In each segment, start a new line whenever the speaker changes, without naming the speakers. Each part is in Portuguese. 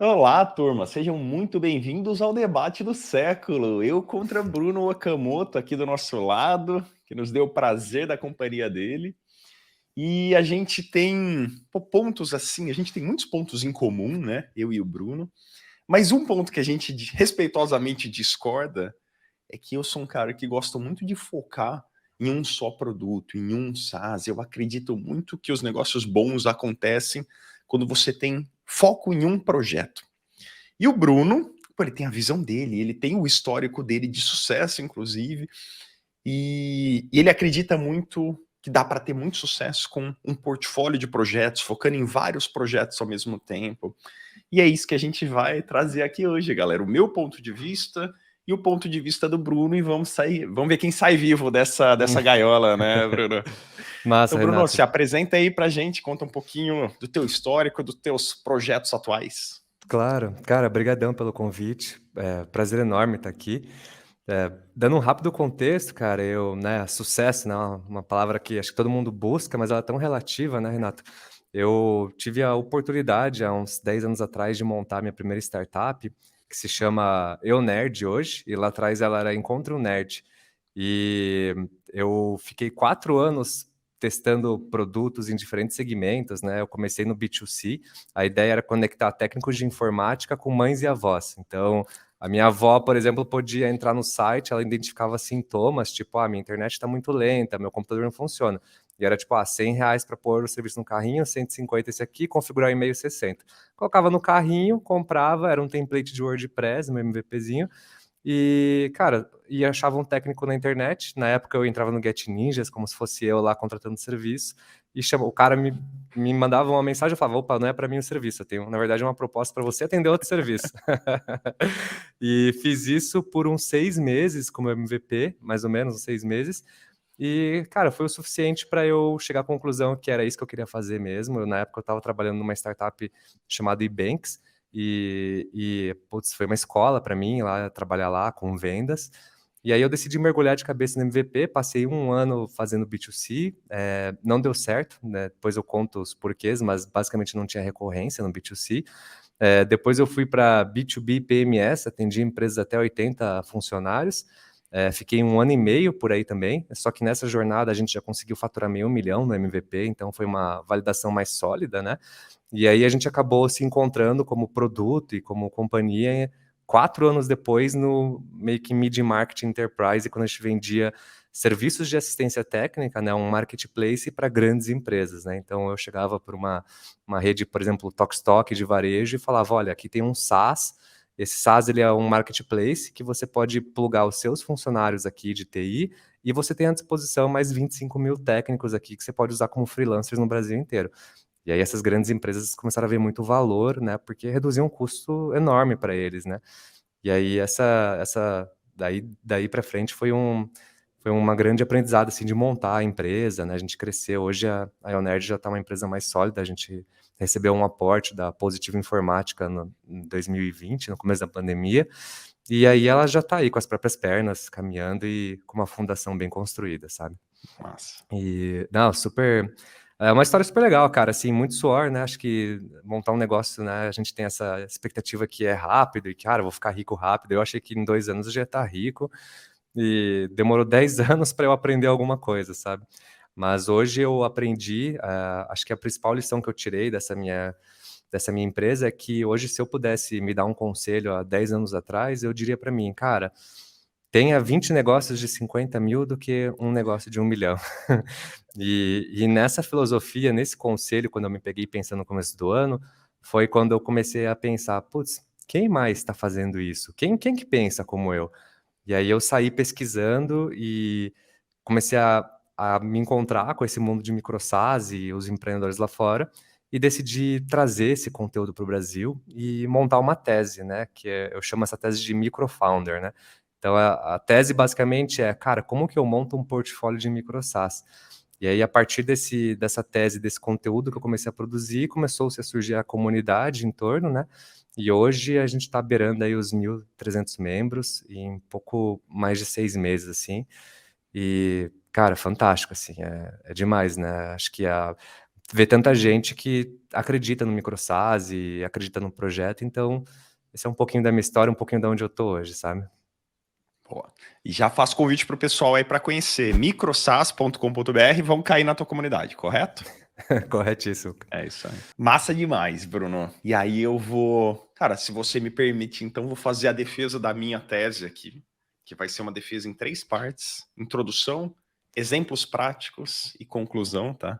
Olá, turma, sejam muito bem-vindos ao debate do século. Eu contra Bruno Okamoto aqui do nosso lado, que nos deu o prazer da companhia dele. E a gente tem pontos assim, a gente tem muitos pontos em comum, né? Eu e o Bruno. Mas um ponto que a gente respeitosamente discorda é que eu sou um cara que gosta muito de focar em um só produto, em um SaaS. Eu acredito muito que os negócios bons acontecem quando você tem foco em um projeto. E o Bruno, pô, ele tem a visão dele, ele tem o histórico dele de sucesso, inclusive, e ele acredita muito que dá para ter muito sucesso com um portfólio de projetos, focando em vários projetos ao mesmo tempo. E é isso que a gente vai trazer aqui hoje, galera. O meu ponto de vista e o ponto de vista do Bruno, e vamos ver quem sai vivo dessa gaiola, né, Bruno? Então,
Massa,
Bruno,
Renato.
se apresenta aí pra gente, conta um pouquinho do teu histórico, dos teus projetos atuais.
Claro, cara, brigadão pelo convite. Prazer enorme estar aqui. Dando um rápido contexto, cara, sucesso, né, uma palavra que acho que todo mundo busca, mas ela é tão relativa, né, Renato? Eu tive a oportunidade, há uns 10 anos atrás, de montar minha primeira startup, que se chama Eu Nerd hoje, e lá atrás ela era Encontre um Nerd. E eu fiquei 4 anos testando produtos em diferentes segmentos, né? Eu comecei no B2C, a ideia era conectar técnicos de informática com mães e avós. Então, a minha avó, por exemplo, podia entrar no site, ela identificava sintomas, tipo, minha internet está muito lenta, meu computador não funciona. E era tipo, R$ 100 para pôr o serviço no carrinho, 150 esse aqui, configurar o e-mail 60. Colocava no carrinho, comprava, era um template de WordPress, um MVPzinho, e, cara, e achava um técnico na internet. Na época eu entrava no Get Ninjas, como se fosse eu lá contratando serviço, e o cara me mandava uma mensagem, eu falava, opa, não é para mim o serviço, eu tenho, na verdade, uma proposta para você atender outro serviço. E fiz isso por uns 6 meses como MVP, mais ou menos, uns 6 meses, e, cara, foi o suficiente para eu chegar à conclusão que era isso que eu queria fazer mesmo. Na época eu estava trabalhando numa startup chamada eBanks, putz, foi uma escola para mim lá trabalhar lá com vendas. E aí eu decidi mergulhar de cabeça no MVP, passei um ano fazendo B2C, não deu certo, né? Depois eu conto os porquês, mas basicamente não tinha recorrência no B2C. Depois eu fui para B2B PMS, atendi empresas até 80 funcionários. Fiquei um ano e meio por aí também, só que nessa jornada a gente já conseguiu faturar meio milhão no MVP, então foi uma validação mais sólida, né? E aí a gente acabou se encontrando como produto e como companhia 4 anos depois no meio que mid-market enterprise, quando a gente vendia serviços de assistência técnica, né, um marketplace para grandes empresas, né? Então eu chegava por uma rede, por exemplo, Tokstok de varejo e falava, olha, aqui tem um SaaS. Esse SaaS ele é um marketplace que você pode plugar os seus funcionários aqui de TI e você tem à disposição mais 25 mil técnicos aqui que você pode usar como freelancers no Brasil inteiro. E aí essas grandes empresas começaram a ver muito valor, né, porque reduzia um custo enorme para eles, né. E aí daí para frente foi uma grande aprendizado, assim, de montar a empresa, né, a gente cresceu. Hoje a Ionerd já está uma empresa mais sólida, a gente recebeu um aporte da Positivo Informática em 2020, no começo da pandemia, e aí ela já está aí com as próprias pernas, caminhando e com uma fundação bem construída, sabe.
Massa.
E não, super é uma história super legal, cara, assim, muito suor, né, acho que montar um negócio, né, a gente tem essa expectativa que é rápido e, cara, eu vou ficar rico rápido. Eu achei que em 2 anos eu já ia estar rico, e demorou 10 anos para eu aprender alguma coisa, sabe. Mas hoje eu aprendi, acho que a principal lição que eu tirei dessa minha empresa é que hoje, se eu pudesse me dar um conselho há 10 anos atrás, eu diria para mim: "Cara, tenha 20 negócios de 50 mil do que um negócio de 1 milhão." E nessa filosofia, nesse conselho, quando eu me peguei pensando no começo do ano, foi quando eu comecei a pensar: "Putz, quem mais está fazendo isso? Quem que pensa como eu?" E aí eu saí pesquisando e comecei a me encontrar com esse mundo de microsas e os empreendedores lá fora, e decidi trazer esse conteúdo para o Brasil e montar uma tese, né, eu chamo essa tese de microfounder, né. Então a tese basicamente é: "Cara, como que eu monto um portfólio de microsas?" E aí, a partir dessa tese, desse conteúdo que eu comecei a produzir, começou-se a surgir a comunidade em torno, né, e hoje a gente está beirando aí os 1.300 membros em pouco mais de 6 meses, assim. E, cara, fantástico, assim, é demais, né. Acho que ver tanta gente que acredita no microsas e acredita no projeto, então esse é um pouquinho da minha história, um pouquinho de onde eu tô hoje, sabe?
Boa. E já faço convite pro pessoal aí para conhecer microsas.com.br, vão cair na tua comunidade, correto?
Corretíssimo.
É isso aí. Massa demais, Bruno. E aí eu vou... Cara, se você me permite, então vou fazer a defesa da minha tese aqui, que vai ser uma defesa em 3 partes. Introdução, exemplos práticos e conclusão, tá?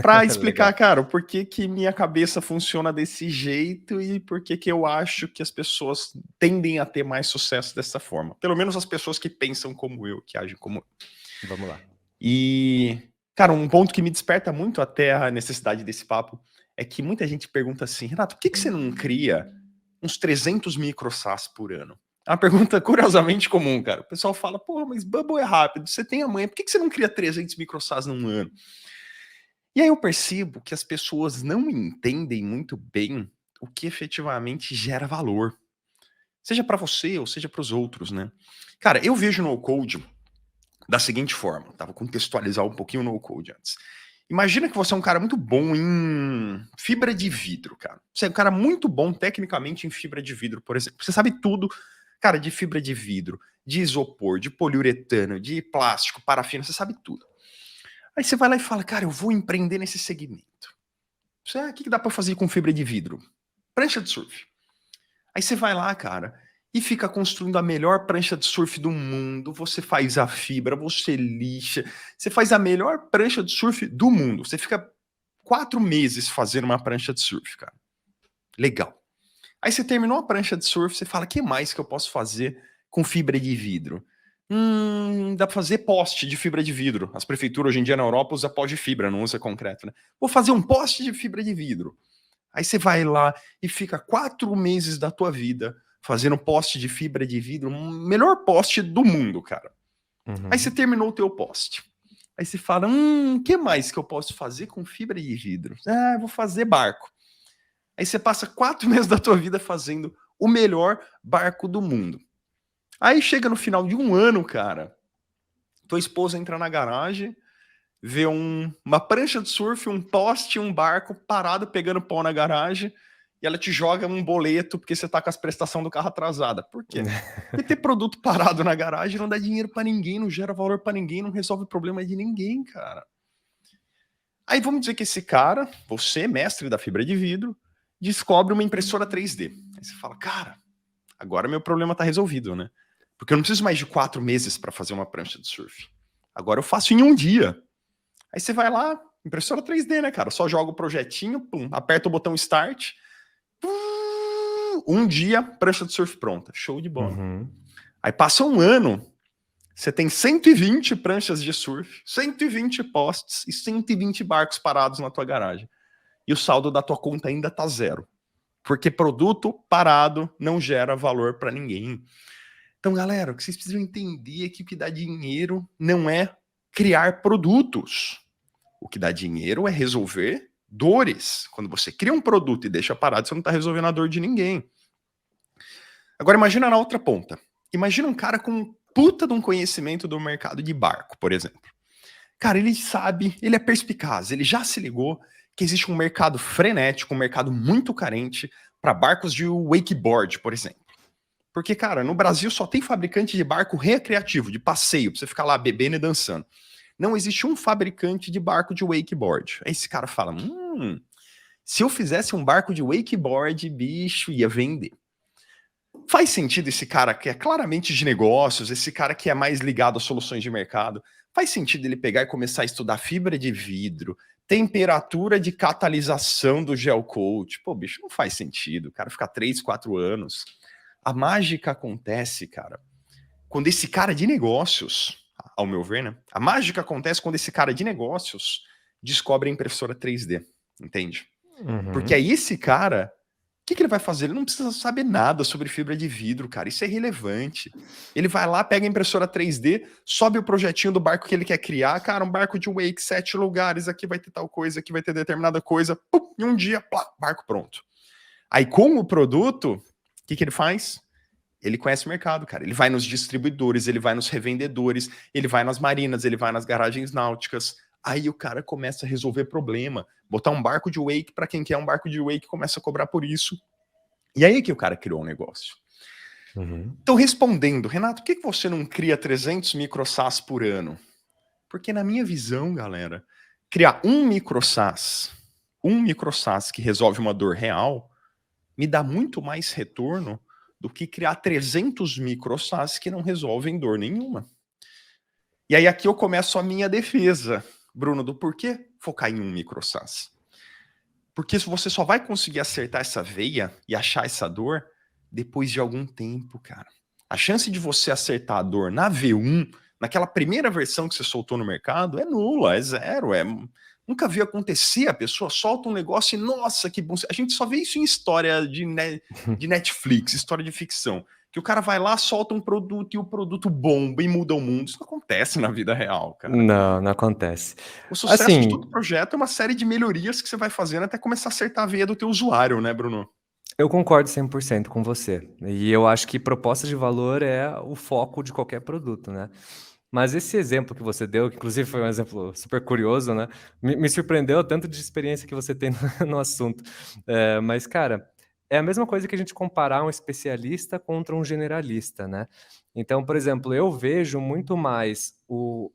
Para explicar,
Legal.
cara, o porquê que minha cabeça funciona desse jeito e por que eu acho que as pessoas tendem a ter mais sucesso dessa forma. Pelo menos as pessoas que pensam como eu, que agem como eu.
Vamos lá.
E, cara, um ponto que me desperta muito até a necessidade desse papo é que muita gente pergunta assim, Renato, por que você não cria uns 300 microsas por ano? É uma pergunta curiosamente comum, cara. O pessoal fala, pô, mas Bubble é rápido, você tem a manha, por que você não cria 300 microsas num ano? E aí eu percebo que as pessoas não entendem muito bem o que efetivamente gera valor. Seja para você ou seja para os outros, né? Cara, eu vejo no code da seguinte forma, tá? Vou contextualizar um pouquinho no code antes. Imagina que você é um cara muito bom em fibra de vidro, cara. Você é um cara muito bom tecnicamente em fibra de vidro, por exemplo. Você sabe tudo, cara, de fibra de vidro, de isopor, de poliuretano, de plástico, parafina, você sabe tudo. Aí você vai lá e fala, cara, eu vou empreender nesse segmento. O que dá para fazer com fibra de vidro? Prancha de surf. Aí você vai lá, cara, e fica construindo a melhor prancha de surf do mundo. Você faz a fibra, você lixa, você faz a melhor prancha de surf do mundo. Você fica 4 meses fazendo uma prancha de surf, cara. Legal. Aí você terminou a prancha de surf, você fala, o que mais que eu posso fazer com fibra de vidro? Dá pra fazer poste de fibra de vidro. As prefeituras hoje em dia na Europa usam poste de fibra, não usa concreto, né? Vou fazer um poste de fibra de vidro. Aí você vai lá e fica 4 meses da tua vida fazendo poste de fibra de vidro, o melhor poste do mundo, cara. Aí você terminou o teu poste. Aí você fala, o que mais que eu posso fazer com fibra de vidro? Ah, eu vou fazer barco. Aí você passa 4 meses da tua vida fazendo o melhor barco do mundo. Aí chega no final de um ano, cara, tua esposa entra na garagem, vê uma prancha de surf, um poste, um barco parado pegando pau na garagem, e ela te joga um boleto porque você tá com as prestações do carro atrasada. Por quê? Porque ter produto parado na garagem não dá dinheiro pra ninguém, não gera valor pra ninguém, não resolve o problema de ninguém, cara. Aí vamos dizer que esse cara, você, mestre da fibra de vidro, descobre uma impressora 3D. Aí você fala, cara, agora meu problema tá resolvido, né? Porque eu não preciso mais de 4 meses para fazer uma prancha de surf. Agora eu faço em um dia. Aí você vai lá, impressora 3D, né, cara? Só joga o projetinho, pum, aperta o botão start. Um dia, prancha de surf pronta. Show de bola. Aí passa um ano, você tem 120 pranchas de surf, 120 postes e 120 barcos parados na tua garagem. E o saldo da tua conta ainda tá zero. Porque produto parado não gera valor para ninguém. Então, galera, o que vocês precisam entender é que o que dá dinheiro não é criar produtos. O que dá dinheiro é resolver dores. Quando você cria um produto e deixa parado, você não está resolvendo a dor de ninguém. Agora, imagina na outra ponta. Imagina um cara com um puta de um conhecimento do mercado de barco, por exemplo. Cara, ele sabe, ele é perspicaz, ele já se ligou que existe um mercado frenético, um mercado muito carente para barcos de wakeboard, por exemplo. Porque, cara, no Brasil só tem fabricante de barco recreativo, de passeio, pra você ficar lá bebendo e dançando. Não existe um fabricante de barco de wakeboard. Aí esse cara fala, se eu fizesse um barco de wakeboard, bicho, ia vender. Faz sentido esse cara que é claramente de negócios, esse cara que é mais ligado a soluções de mercado, faz sentido ele pegar e começar a estudar fibra de vidro, temperatura de catalisação do gel coat? Pô, bicho, não faz sentido. O cara ficar 3, 4 anos... A mágica acontece, cara, quando esse cara de negócios, ao meu ver, né? A mágica acontece quando esse cara de negócios descobre a impressora 3D, entende? Porque aí esse cara, o que ele vai fazer? Ele não precisa saber nada sobre fibra de vidro, cara. Isso é irrelevante. Ele vai lá, pega a impressora 3D, sobe o projetinho do barco que ele quer criar. Cara, um barco de wake, 7 lugares, aqui vai ter tal coisa, aqui vai ter determinada coisa. Pum, e um dia, plá, barco pronto. Aí com o produto... O que ele faz? Ele conhece o mercado, cara. Ele vai nos distribuidores, ele vai nos revendedores, ele vai nas marinas, ele vai nas garagens náuticas. Aí o cara começa a resolver problema, botar um barco de wake para quem quer um barco de wake, começa a cobrar por isso. E aí que o cara criou um negócio.
Uhum.
Então, respondendo, Renato, por que você não cria 300 micro-SaaS por ano? Porque na minha visão, galera, criar um micro-SaaS que resolve uma dor real, me dá muito mais retorno do que criar 300 micro-SaaS que não resolvem dor nenhuma. E aí aqui eu começo a minha defesa, Bruno, do porquê focar em um micro-SaaS. Porque você só vai conseguir acertar essa veia e achar essa dor depois de algum tempo, cara. A chance de você acertar a dor na V1, naquela primeira versão que você soltou no mercado, é nula, é zero. Nunca vi acontecer, a pessoa solta um negócio e, nossa, que bom. A gente só vê isso em história de Netflix, história de ficção. Que o cara vai lá, solta um produto e o produto bomba e muda o mundo. Isso não acontece na vida real, cara.
Não, não acontece.
O sucesso de
Assim,
todo projeto é uma série de melhorias que você vai fazendo até começar a acertar a veia do teu usuário, né, Bruno?
eu concordo 100% com você. E eu acho que proposta de valor é o foco de qualquer produto, né. Mas esse exemplo que você deu, que inclusive foi um exemplo super curioso, né, me surpreendeu o tanto de experiência que você tem no assunto. Mas, cara, é a mesma coisa que a gente comparar um especialista contra um generalista, né. Então, por exemplo, eu vejo muito mais o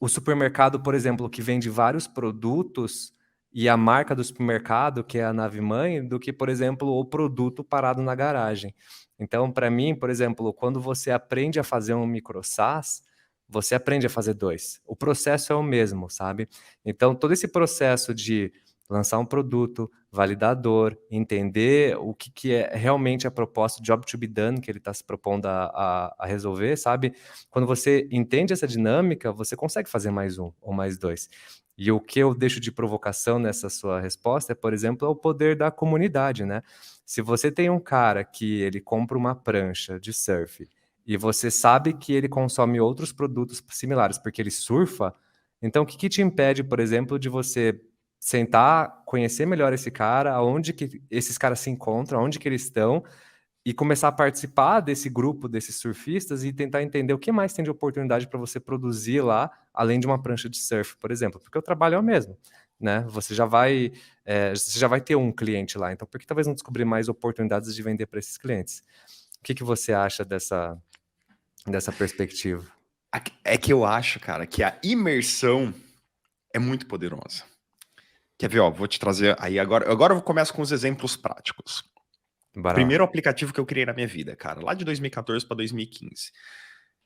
supermercado, por exemplo, que vende vários produtos e a marca do supermercado, que é a nave-mãe, do que, por exemplo, o produto parado na garagem. Então, para mim, por exemplo, quando você aprende a fazer um micro SaaS, você aprende a fazer 2. O processo é o mesmo, sabe? Então, todo esse processo de lançar um produto, validador, entender o que é realmente a proposta, o job to be done que ele está se propondo a resolver, sabe? Quando você entende essa dinâmica, você consegue fazer mais um ou mais 2. E o que eu deixo de provocação nessa sua resposta é, por exemplo, é o poder da comunidade, né. Se você tem um cara que ele compra uma prancha de surf e você sabe que ele consome outros produtos similares, porque ele surfa, então o que te impede, por exemplo, de você sentar, conhecer melhor esse cara, aonde que esses caras se encontram, aonde que eles estão, e começar a participar desse grupo, desses surfistas e tentar entender o que mais tem de oportunidade para você produzir lá, além de uma prancha de surf, por exemplo, porque o trabalho é o mesmo, né, você já vai ter um cliente lá, então por que talvez não descobrir mais oportunidades de vender para esses clientes? O que você acha dessa perspectiva?
É que eu acho, cara, que a imersão é muito poderosa. Quer ver, ó, vou te trazer aí agora eu começo com os exemplos práticos.
Bora lá.
Primeiro aplicativo que eu criei na minha vida, cara, lá de 2014 para 2015.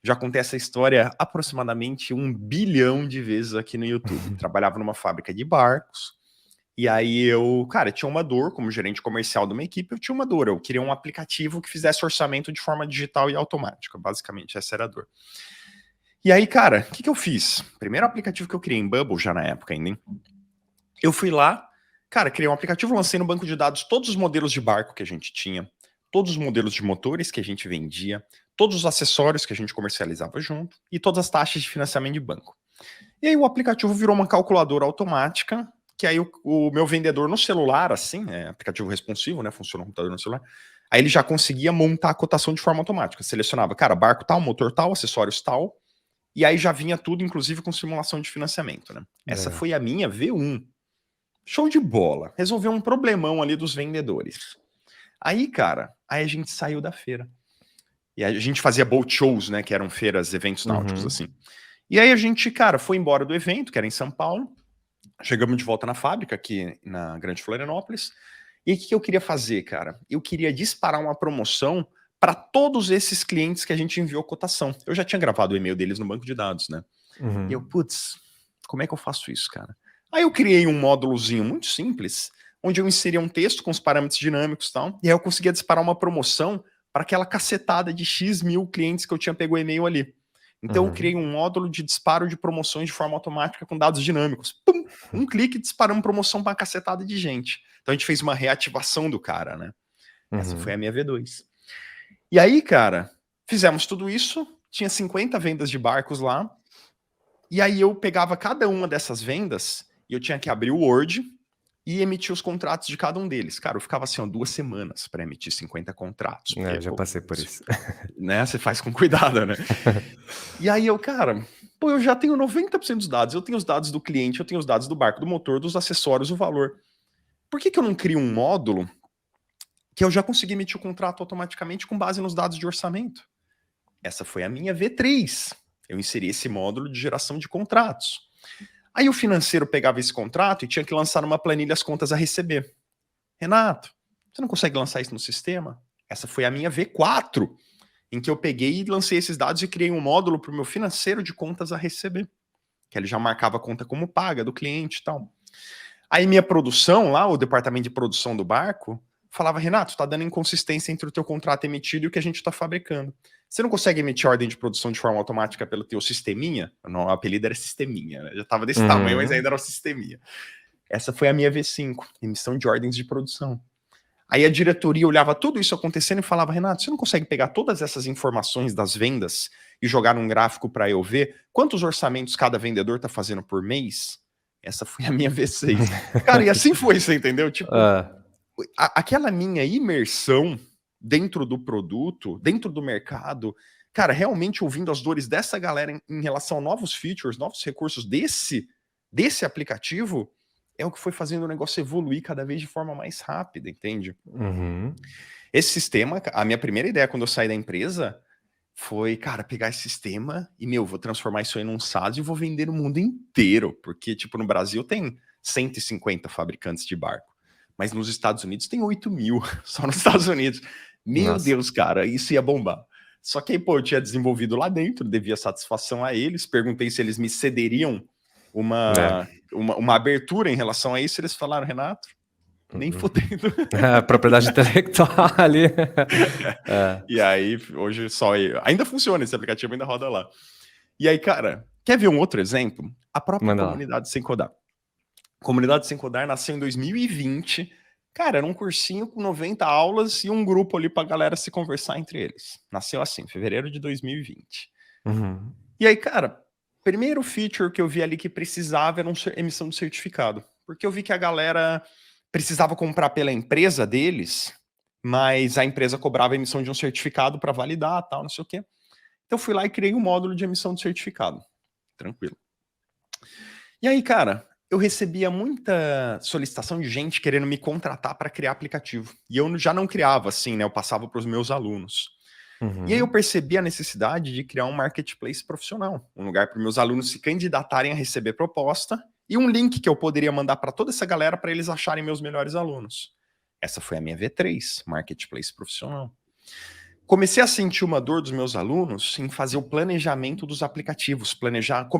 Já contei essa história aproximadamente 1 bilhão de vezes aqui no YouTube. Trabalhava numa fábrica de barcos, e aí cara, tinha uma dor, como gerente comercial de uma equipe, eu tinha uma dor. Eu queria um aplicativo que fizesse orçamento de forma digital e automática. Basicamente, essa era a dor. E aí, cara, o que eu fiz? Primeiro aplicativo que eu criei em Bubble, já na época ainda, hein? Eu fui lá, cara, criei um aplicativo, lancei no banco de dados todos os modelos de barco que a gente tinha, todos os modelos de motores que a gente vendia, todos os acessórios que a gente comercializava junto e todas as taxas de financiamento de banco. E aí o aplicativo virou uma calculadora automática, que aí o meu vendedor no celular, assim, aplicativo responsivo, né, funciona o computador no celular, aí ele já conseguia montar a cotação de forma automática. Selecionava, cara, barco tal, motor tal, acessórios tal, e aí já vinha tudo, inclusive com simulação de financiamento, né? Essa
Legal.
foi a minha V1. Show de bola. Resolveu um problemão ali dos vendedores. Aí, cara, aí a gente saiu da feira. E a gente fazia boat shows, né? Que eram feiras, eventos náuticos,
Uhum.
assim. E aí a gente, cara, foi embora do evento, que era em São Paulo. Chegamos de volta na fábrica, aqui na Grande Florianópolis. E o que eu queria fazer, cara? Eu queria disparar uma promoção para todos esses clientes que a gente enviou cotação. Eu já tinha gravado o e-mail deles no banco de dados, né? E eu,
Uhum.
putz, como é que eu faço isso, cara? Aí eu criei um módulozinho muito simples, onde eu inseria um texto com os parâmetros dinâmicos e tal, e aí eu conseguia disparar uma promoção para aquela cacetada de X mil clientes que eu tinha pego o e-mail ali. Então eu criei
Uhum.
um módulo de disparo de promoções de forma automática com dados dinâmicos. Pum! Um clique disparando promoção para uma cacetada de gente. Então a gente fez uma reativação do cara, né? Essa foi
Uhum.
a minha V2. E aí, cara, fizemos tudo isso, tinha 50 vendas de barcos lá, e aí eu pegava cada uma dessas vendas e eu tinha que abrir o Word e emitia os contratos de cada um deles. Cara, eu ficava assim, ó, 2 semanas para emitir 50 contratos. Porque,
Já
pô,
passei por isso.
né, você faz com cuidado, né? E aí eu, cara, pô, eu já tenho 90% dos dados. Eu tenho os dados do cliente, eu tenho os dados do barco, do motor, dos acessórios, o valor. Por que eu não crio um módulo que eu já consegui emitir o contrato automaticamente com base nos dados de orçamento? Essa foi a minha V3. Eu inseri esse módulo de geração de contratos. Aí o financeiro pegava esse contrato e tinha que lançar numa planilha as contas a receber. Renato, você não consegue lançar isso no sistema? Essa foi a minha V4, em que eu peguei e lancei esses dados e criei um módulo para o meu financeiro de contas a receber, que ele já marcava a conta como paga do cliente e tal. Aí minha produção lá, o departamento de produção do barco, falava, Renato, tá dando inconsistência entre o teu contrato emitido e o que a gente está fabricando. Você não consegue emitir ordem de produção de forma automática pelo teu sisteminha? Não, o apelido era sisteminha, né? Já estava desse tamanho, mas ainda era o sisteminha. Essa foi a minha V5, emissão de ordens de produção. Aí a diretoria olhava tudo isso acontecendo e falava, Renato, você não consegue pegar todas essas informações das vendas e jogar num gráfico para eu ver quantos orçamentos cada vendedor está fazendo por mês? Essa foi a minha V6. Cara, e assim foi, você entendeu? Tipo, aquela minha imersão dentro do produto, dentro do mercado, cara, realmente ouvindo as dores dessa galera em relação a novos features, novos recursos desse aplicativo, é o que foi fazendo o negócio evoluir cada vez de forma mais rápida, entende? Esse sistema, a minha primeira ideia quando eu saí da empresa foi, cara, pegar esse sistema e, vou transformar isso aí num SaaS e vou vender no mundo inteiro, porque, tipo, no Brasil tem 150 fabricantes de barco, mas nos Estados Unidos tem 8.000, só nos Estados Unidos. Meu Deus, cara, isso ia bombar. Só que aí, pô, eu tinha desenvolvido lá dentro, devia satisfação a eles, perguntei se eles me cederiam uma abertura em relação a isso, eles falaram, Renato, nem fodendo.
Propriedade intelectual ali.
E aí, hoje ainda funciona esse aplicativo, ainda roda lá. E aí, cara, quer ver um outro exemplo? A própria Comunidade Sem Codar. Comunidade Sem Codar nasceu em 2020. Cara, era um cursinho com 90 aulas e um grupo ali pra galera se conversar entre eles. Nasceu assim, em fevereiro de 2020. E aí, cara, primeiro feature que eu vi ali que precisava era emissão de certificado. Porque eu vi que a galera precisava comprar pela empresa deles, mas a empresa cobrava a emissão de um certificado para validar, tal, não sei o quê. Então eu fui lá e criei um módulo de emissão de certificado. Tranquilo. E aí, cara, eu recebia muita solicitação de gente querendo me contratar para criar aplicativo. E eu já não criava assim, né? Eu passava para os meus alunos. E aí eu percebi a necessidade de criar um marketplace profissional, um lugar para meus alunos se candidatarem a receber proposta e um link que eu poderia mandar para toda essa galera para eles acharem meus melhores alunos. Essa foi a minha V3, marketplace profissional. Comecei a sentir uma dor dos meus alunos em fazer o planejamento dos aplicativos,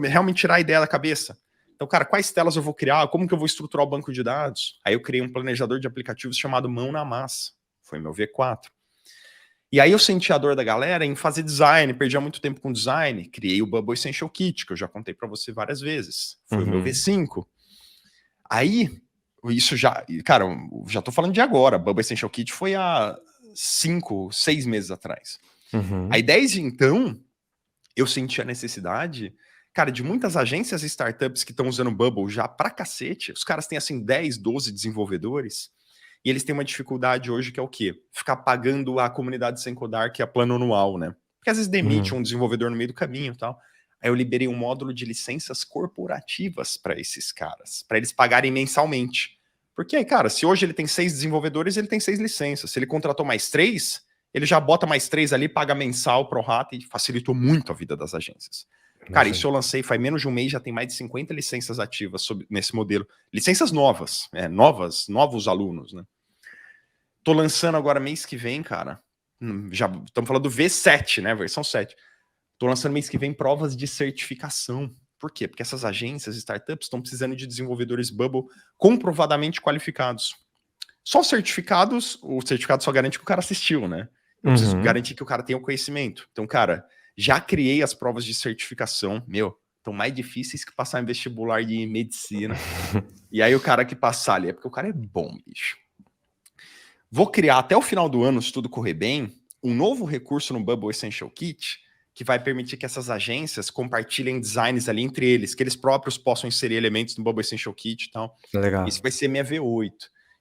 realmente tirar a ideia da cabeça. Então, cara, quais telas eu vou criar? Como que eu vou estruturar o banco de dados? Aí eu criei um planejador de aplicativos chamado Mão na Massa. Foi meu V4. E aí eu senti a dor da galera em fazer design, perdia muito tempo com design, criei o Bubble Essential Kit, que eu já contei para você várias vezes. Foi o meu V5. Aí, isso já... Cara, eu já tô falando de agora. Bubble Essential Kit foi há 5, 6 meses atrás. Aí desde então, eu senti a necessidade, cara, de muitas agências e startups que estão usando Bubble já pra cacete. Os caras têm assim 10, 12 desenvolvedores. E eles têm uma dificuldade hoje que é o quê? Ficar pagando a Comunidade Sem Codar, que é plano anual, né? Porque às vezes demite um desenvolvedor no meio do caminho e tal. Aí eu liberei um módulo de licenças corporativas para esses caras, para eles pagarem mensalmente. Porque aí, cara, se hoje ele tem 6 desenvolvedores, ele tem 6 licenças. Se ele contratou mais 3, ele já bota mais 3 ali, paga mensal pro rata e facilitou muito a vida das agências. Cara, isso eu lancei faz menos de um mês, já tem mais de 50 licenças ativas nesse modelo. Licenças novas, novos alunos, né? Tô lançando agora mês que vem, cara. Já estamos falando do V7, né? Versão 7. Tô lançando mês que vem provas de certificação. Por quê? Porque essas agências, startups, estão precisando de desenvolvedores Bubble comprovadamente qualificados. Só os certificados, o certificado só garante que o cara assistiu, né? Eu preciso garantir que o cara tenha o conhecimento. Então, cara, já criei as provas de certificação, estão mais difíceis que passar em vestibular de medicina. E aí o cara que passar ali, é porque o cara é bom, bicho. Vou criar até o final do ano, se tudo correr bem, um novo recurso no Bubble Essential Kit, que vai permitir que essas agências compartilhem designs ali entre eles, que eles próprios possam inserir elementos no Bubble Essential Kit e tal.
Legal.
Isso vai ser minha V8.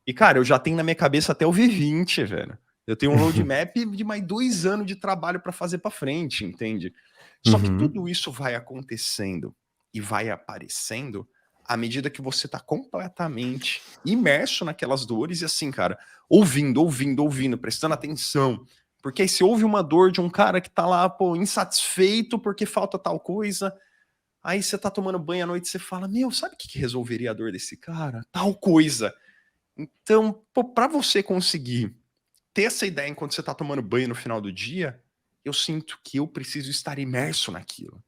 E, cara, eu já tenho na minha cabeça até o V20, velho. Eu tenho um roadmap de mais 2 anos de trabalho para fazer para frente, entende? Só que tudo isso vai acontecendo e vai aparecendo à medida que você tá completamente imerso naquelas dores e assim, cara, ouvindo, prestando atenção. Porque aí você ouve uma dor de um cara que tá lá, pô, insatisfeito porque falta tal coisa. Aí você tá tomando banho à noite e você fala, meu, sabe o que resolveria a dor desse cara? Tal coisa. Então, pô, pra você conseguir ter essa ideia enquanto você tá tomando banho no final do dia, eu sinto que eu preciso estar imerso naquilo.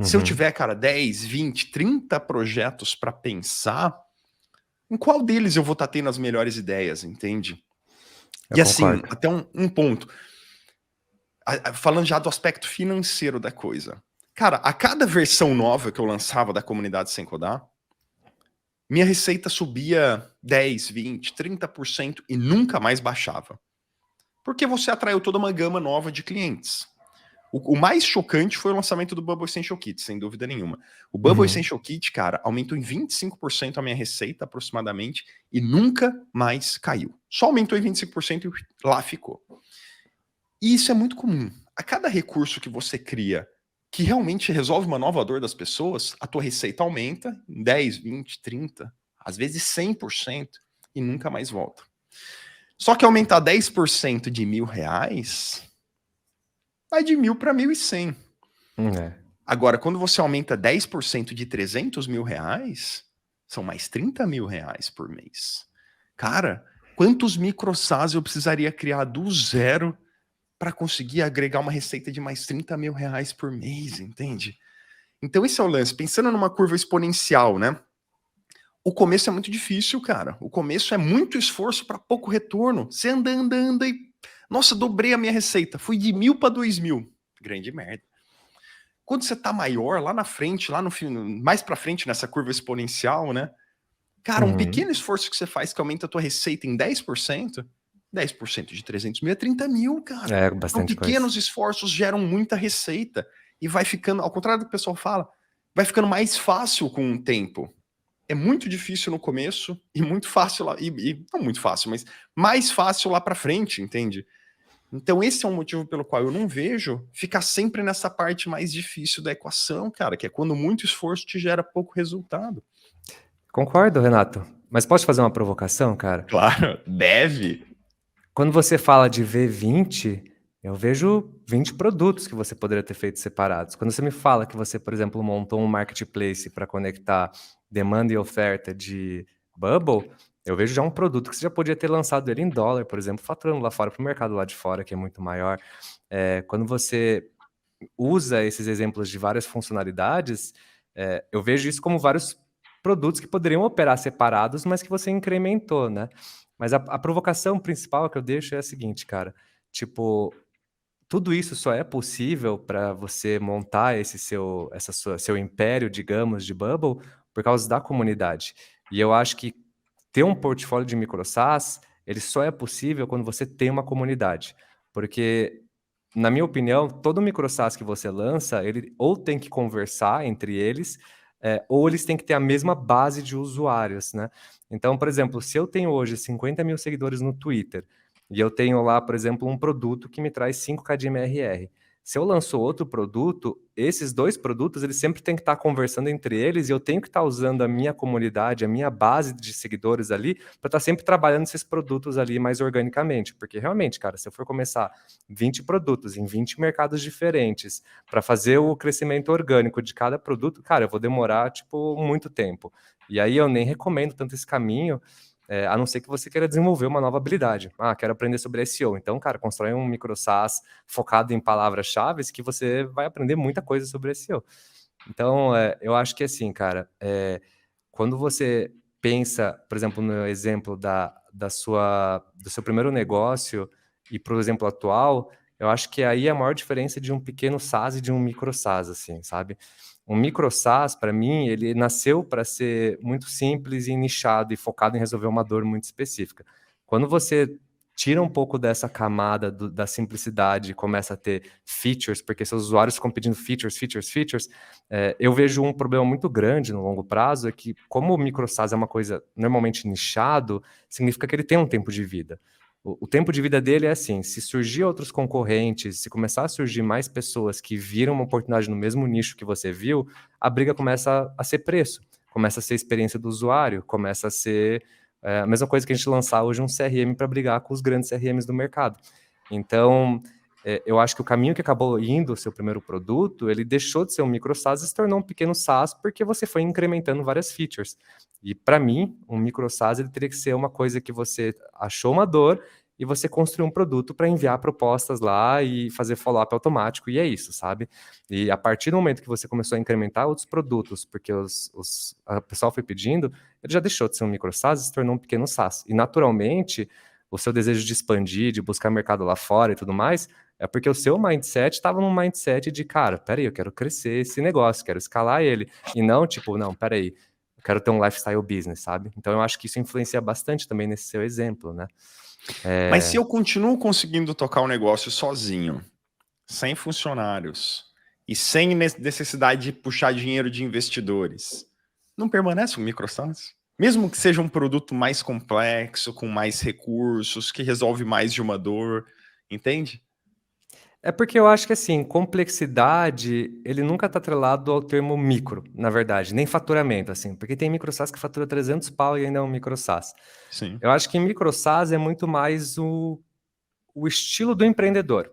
Se eu tiver, cara, 10, 20, 30 projetos para pensar, em qual deles eu vou estar tendo as melhores ideias, entende?
Eu
E assim,
concordo.
até um ponto, falando já do aspecto financeiro da coisa. Cara, a cada versão nova que eu lançava da comunidade Sem Codar, minha receita subia 10, 20, 30% e nunca mais baixava. Porque você atraiu toda uma gama nova de clientes. O mais chocante foi o lançamento do Bubble Essential Kit, sem dúvida nenhuma. O Bubble Essential Kit, cara, aumentou em 25% a minha receita, aproximadamente, e nunca mais caiu. Só aumentou em 25% e lá ficou. E isso é muito comum. A cada recurso que você cria que realmente resolve uma nova dor das pessoas, a tua receita aumenta em 10, 20, 30, às vezes 100% e nunca mais volta. Só que aumentar 10% de R$1.000 vai de 1.000 para 1.100. Agora, quando você aumenta 10% de R$300.000, são mais R$30.000 por mês. Cara, quantos microsas eu precisaria criar do zero para conseguir agregar uma receita de mais R$30.000 por mês, entende? Então esse é o lance. Pensando numa curva exponencial, né? O começo é muito difícil, cara. O começo é muito esforço para pouco retorno. Você anda e... Nossa, dobrei a minha receita. Fui de 1.000 para 2.000. Grande merda. Quando você tá maior, lá na frente, lá no mais para frente nessa curva exponencial, né? Cara, um pequeno esforço que você faz que aumenta a tua receita em 10%, 10% de 300.000 é 30.000, cara.
É
Então,
bastante
pequenos
coisa.
esforços geram muita receita e vai ficando, ao contrário do que o pessoal fala, vai ficando mais fácil com o tempo. É muito difícil no começo e muito fácil lá, não muito fácil, mas mais fácil lá para frente, entende? Então esse é um motivo pelo qual eu não vejo ficar sempre nessa parte mais difícil da equação, cara, que é quando muito esforço te gera pouco resultado.
Concordo, Renato. Mas posso te fazer uma provocação, cara?
Claro, deve.
Quando você fala de V20, eu vejo 20 produtos que você poderia ter feito separados. Quando você me fala que você, por exemplo, montou um marketplace para conectar demanda e oferta de Bubble, eu vejo já um produto que você já podia ter lançado ele em dólar, por exemplo, faturando lá fora para o mercado lá de fora, que é muito maior. Quando você usa esses exemplos de várias funcionalidades, eu vejo isso como vários produtos que poderiam operar separados, mas que você incrementou, né? Mas a provocação principal que eu deixo é a seguinte, cara. Tipo, tudo isso só é possível para você montar seu império, digamos, de Bubble, por causa da comunidade. E eu acho que ter um portfólio de micro SaaS, ele só é possível quando você tem uma comunidade. Porque, na minha opinião, todo micro SaaS que você lança, ele ou tem que conversar entre eles, ou eles têm que ter a mesma base de usuários, né? Então, por exemplo, se eu tenho hoje 50 mil seguidores no Twitter, e eu tenho lá, por exemplo, um produto que me traz 5K de MRR. Se eu lanço outro produto, esses dois produtos, eles sempre têm que estar conversando entre eles e eu tenho que estar usando a minha comunidade, a minha base de seguidores ali, para estar sempre trabalhando esses produtos ali mais organicamente. Porque realmente, cara, se eu for começar 20 produtos em 20 mercados diferentes para fazer o crescimento orgânico de cada produto, cara, eu vou demorar, tipo, muito tempo. E aí eu nem recomendo tanto esse caminho, a não ser que você queira desenvolver uma nova habilidade. Quero aprender sobre SEO. Então, cara, constrói um micro SaaS focado em palavras-chave que você vai aprender muita coisa sobre SEO. Então, eu acho que assim, cara, quando você pensa, por exemplo, no exemplo do seu primeiro negócio e para o exemplo atual, eu acho que aí é a maior diferença de um pequeno SaaS e de um micro SaaS, assim, sabe? Um micro SaaS, para mim, ele nasceu para ser muito simples e nichado e focado em resolver uma dor muito específica. Quando você tira um pouco dessa camada da simplicidade e começa a ter features, porque seus usuários ficam pedindo features, features, features, eu vejo um problema muito grande no longo prazo, é que como o micro SaaS é uma coisa normalmente nichado, significa que ele tem um tempo de vida. O tempo de vida dele é assim, se surgir outros concorrentes, se começar a surgir mais pessoas que viram uma oportunidade no mesmo nicho que você viu, a briga começa a ser preço, começa a ser experiência do usuário, começa a ser a mesma coisa que a gente lançar hoje um CRM para brigar com os grandes CRMs do mercado. Então, eu acho que o caminho que acabou indo o seu primeiro produto, ele deixou de ser um micro SaaS e se tornou um pequeno SaaS porque você foi incrementando várias features. E para mim, um micro SaaS ele teria que ser uma coisa que você achou uma dor e você construiu um produto para enviar propostas lá e fazer follow-up automático, e é isso, sabe? E a partir do momento que você começou a incrementar outros produtos, porque a pessoa foi pedindo, ele já deixou de ser um micro SaaS e se tornou um pequeno SaaS. E naturalmente, o seu desejo de expandir, de buscar mercado lá fora e tudo mais, é porque o seu mindset estava num mindset de, cara, peraí, eu quero crescer esse negócio, quero escalar ele. E não, tipo, não, peraí, eu quero ter um lifestyle business, sabe? Então eu acho que isso influencia bastante também nesse seu exemplo, né?
Mas se eu continuo conseguindo tocar o negócio sozinho, sem funcionários e sem necessidade de puxar dinheiro de investidores, não permanece um micro SaaS? Mesmo que seja um produto mais complexo, com mais recursos, que resolve mais de uma dor, entende?
É porque eu acho que, assim, complexidade, ele nunca está atrelado ao termo micro, na verdade, nem faturamento, assim, porque tem micro SaaS que fatura 300 pau e ainda é um micro SaaS.
Sim.
Eu acho que micro SaaS é muito mais o estilo do empreendedor.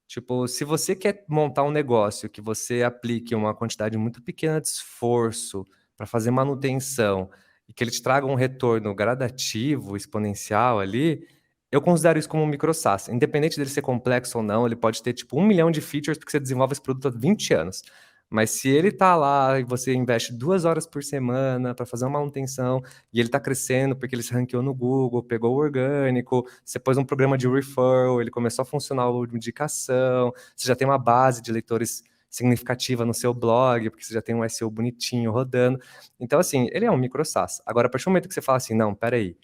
Tipo, se você quer montar um negócio que você aplique uma quantidade muito pequena de esforço para fazer manutenção e que ele te traga um retorno gradativo, exponencial ali, eu considero isso como um micro SaaS. Independente dele ser complexo ou não, ele pode ter tipo 1 milhão de features porque você desenvolve esse produto há 20 anos. Mas se ele tá lá e você investe 2 horas por semana para fazer uma manutenção e ele tá crescendo porque ele se ranqueou no Google, pegou o orgânico, você pôs um programa de referral, ele começou a funcionar a indicação, você já tem uma base de leitores significativa no seu blog, porque você já tem um SEO bonitinho rodando. Então, assim, ele é um micro SaaS. Agora, a partir do momento que você fala assim, não, peraí,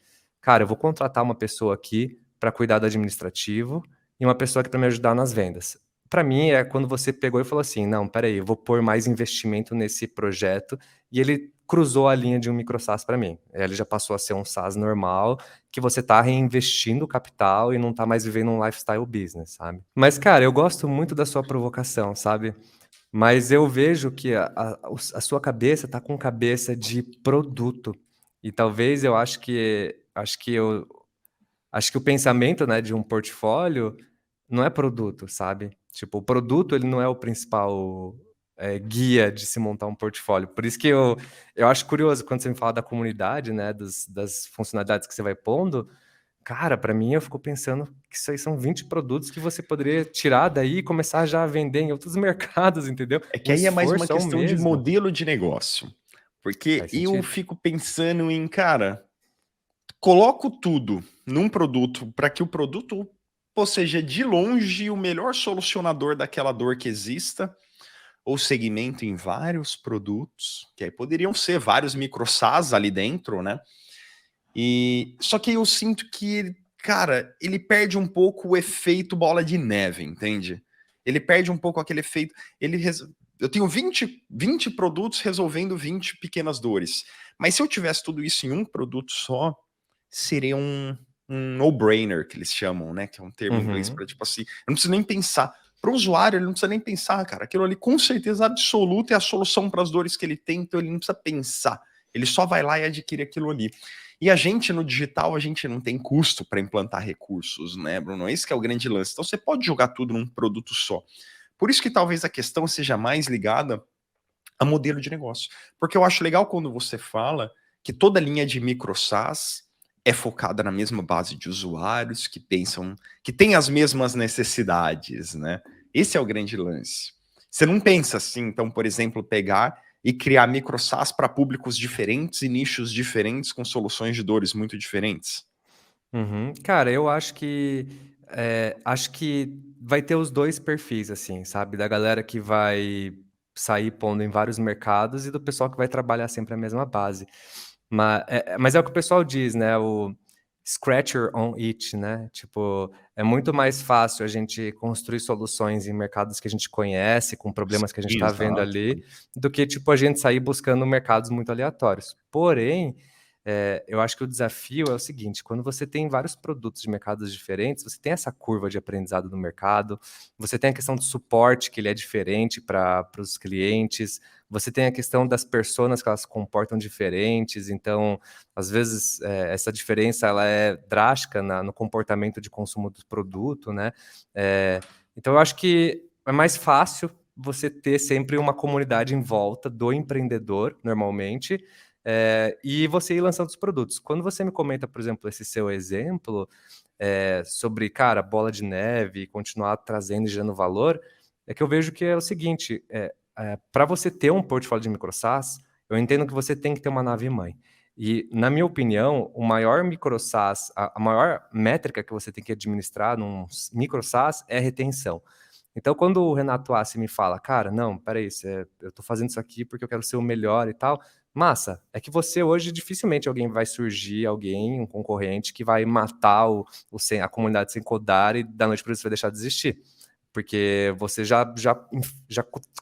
cara, eu vou contratar uma pessoa aqui para cuidar do administrativo e uma pessoa aqui para me ajudar nas vendas. Para mim, é quando você pegou e falou assim, não, peraí, eu vou pôr mais investimento nesse projeto, e ele cruzou a linha de um micro SaaS para mim. Ele já passou a ser um SaaS normal, que você tá reinvestindo o capital e não tá mais vivendo um lifestyle business, sabe? Mas, cara, eu gosto muito da sua provocação, sabe? Mas eu vejo que a sua cabeça tá com cabeça de produto. E talvez eu acho que o pensamento, né, de um portfólio não é produto, sabe? Tipo, o produto ele não é o principal guia de se montar um portfólio. Por isso que eu acho curioso quando você me fala da comunidade, né, das funcionalidades que você vai pondo. Cara, para mim eu fico pensando que isso aí são 20 produtos que você poderia tirar daí e começar já a vender em outros mercados, entendeu?
É que
O
aí é mais uma
esforço é o
questão de
mesmo.
modelo de negócio. Porque
Faz
eu
sentido.
fico pensando em, cara, coloco tudo num produto para que o produto pô, seja de longe o melhor solucionador daquela dor que exista, ou segmento em vários produtos, que aí poderiam ser vários micro SaaS ali dentro, né? E só que eu sinto que, cara, ele perde um pouco o efeito bola de neve, entende? Ele perde um pouco aquele efeito. Eu tenho 20 produtos resolvendo 20 pequenas dores. Mas se eu tivesse tudo isso em um produto só, seria um no-brainer, que eles chamam, né? Que é um termo em inglês
Uhum.
para tipo assim, eu não preciso nem pensar. Para o usuário, ele não precisa nem pensar, cara. Aquilo ali, com certeza absoluta, é a solução para as dores que ele tem, então ele não precisa pensar. Ele só vai lá e adquire aquilo ali. E a gente, no digital, a gente não tem custo para implantar recursos, né, Bruno? Esse que é o grande lance. Então você pode jogar tudo num produto só. Por isso que talvez a questão seja mais ligada a modelo de negócio. Porque eu acho legal quando você fala que toda linha de micro SaaS é focada na mesma base de usuários que pensam, que têm as mesmas necessidades, né? Esse é o grande lance. Você não pensa assim, então, por exemplo, pegar e criar micro SaaS para públicos diferentes e nichos diferentes com soluções de dores muito diferentes?
Uhum. Cara, eu acho que vai ter os 2 perfis, assim, sabe, da galera que vai sair pondo em vários mercados e do pessoal que vai trabalhar sempre a mesma base. Mas é o que o pessoal diz, né, scratch your own itch, né? Tipo, é muito mais fácil a gente construir soluções em mercados que a gente conhece, com problemas que a gente
Sim,
está vendo
exato.
ali, do que, tipo, a gente sair buscando mercados muito aleatórios. Porém, eu acho que o desafio é o seguinte: quando você tem vários produtos de mercados diferentes, você tem essa curva de aprendizado do mercado, você tem a questão do suporte, que ele é diferente para os clientes, você tem a questão das personas que elas se comportam diferentes, então, às vezes, essa diferença ela é drástica no comportamento de consumo do produto, né? Então, eu acho que é mais fácil você ter sempre uma comunidade em volta do empreendedor, normalmente, e você ir lançando os produtos. Quando você me comenta, por exemplo, esse seu exemplo sobre, cara, bola de neve, continuar trazendo e gerando valor, é que eu vejo que é o seguinte, para você ter um portfólio de micro SaaS, eu entendo que você tem que ter uma nave mãe. E, na minha opinião, o maior micro SaaS, a maior métrica que você tem que administrar num micro SaaS é a retenção. Então, quando o Renato Assi me fala, cara, não, peraí, eu tô fazendo isso aqui porque eu quero ser o melhor e tal, massa, é que você hoje dificilmente alguém vai surgir, um concorrente que vai matar a comunidade sem codar e da noite para dia você vai deixar de existir. Porque você já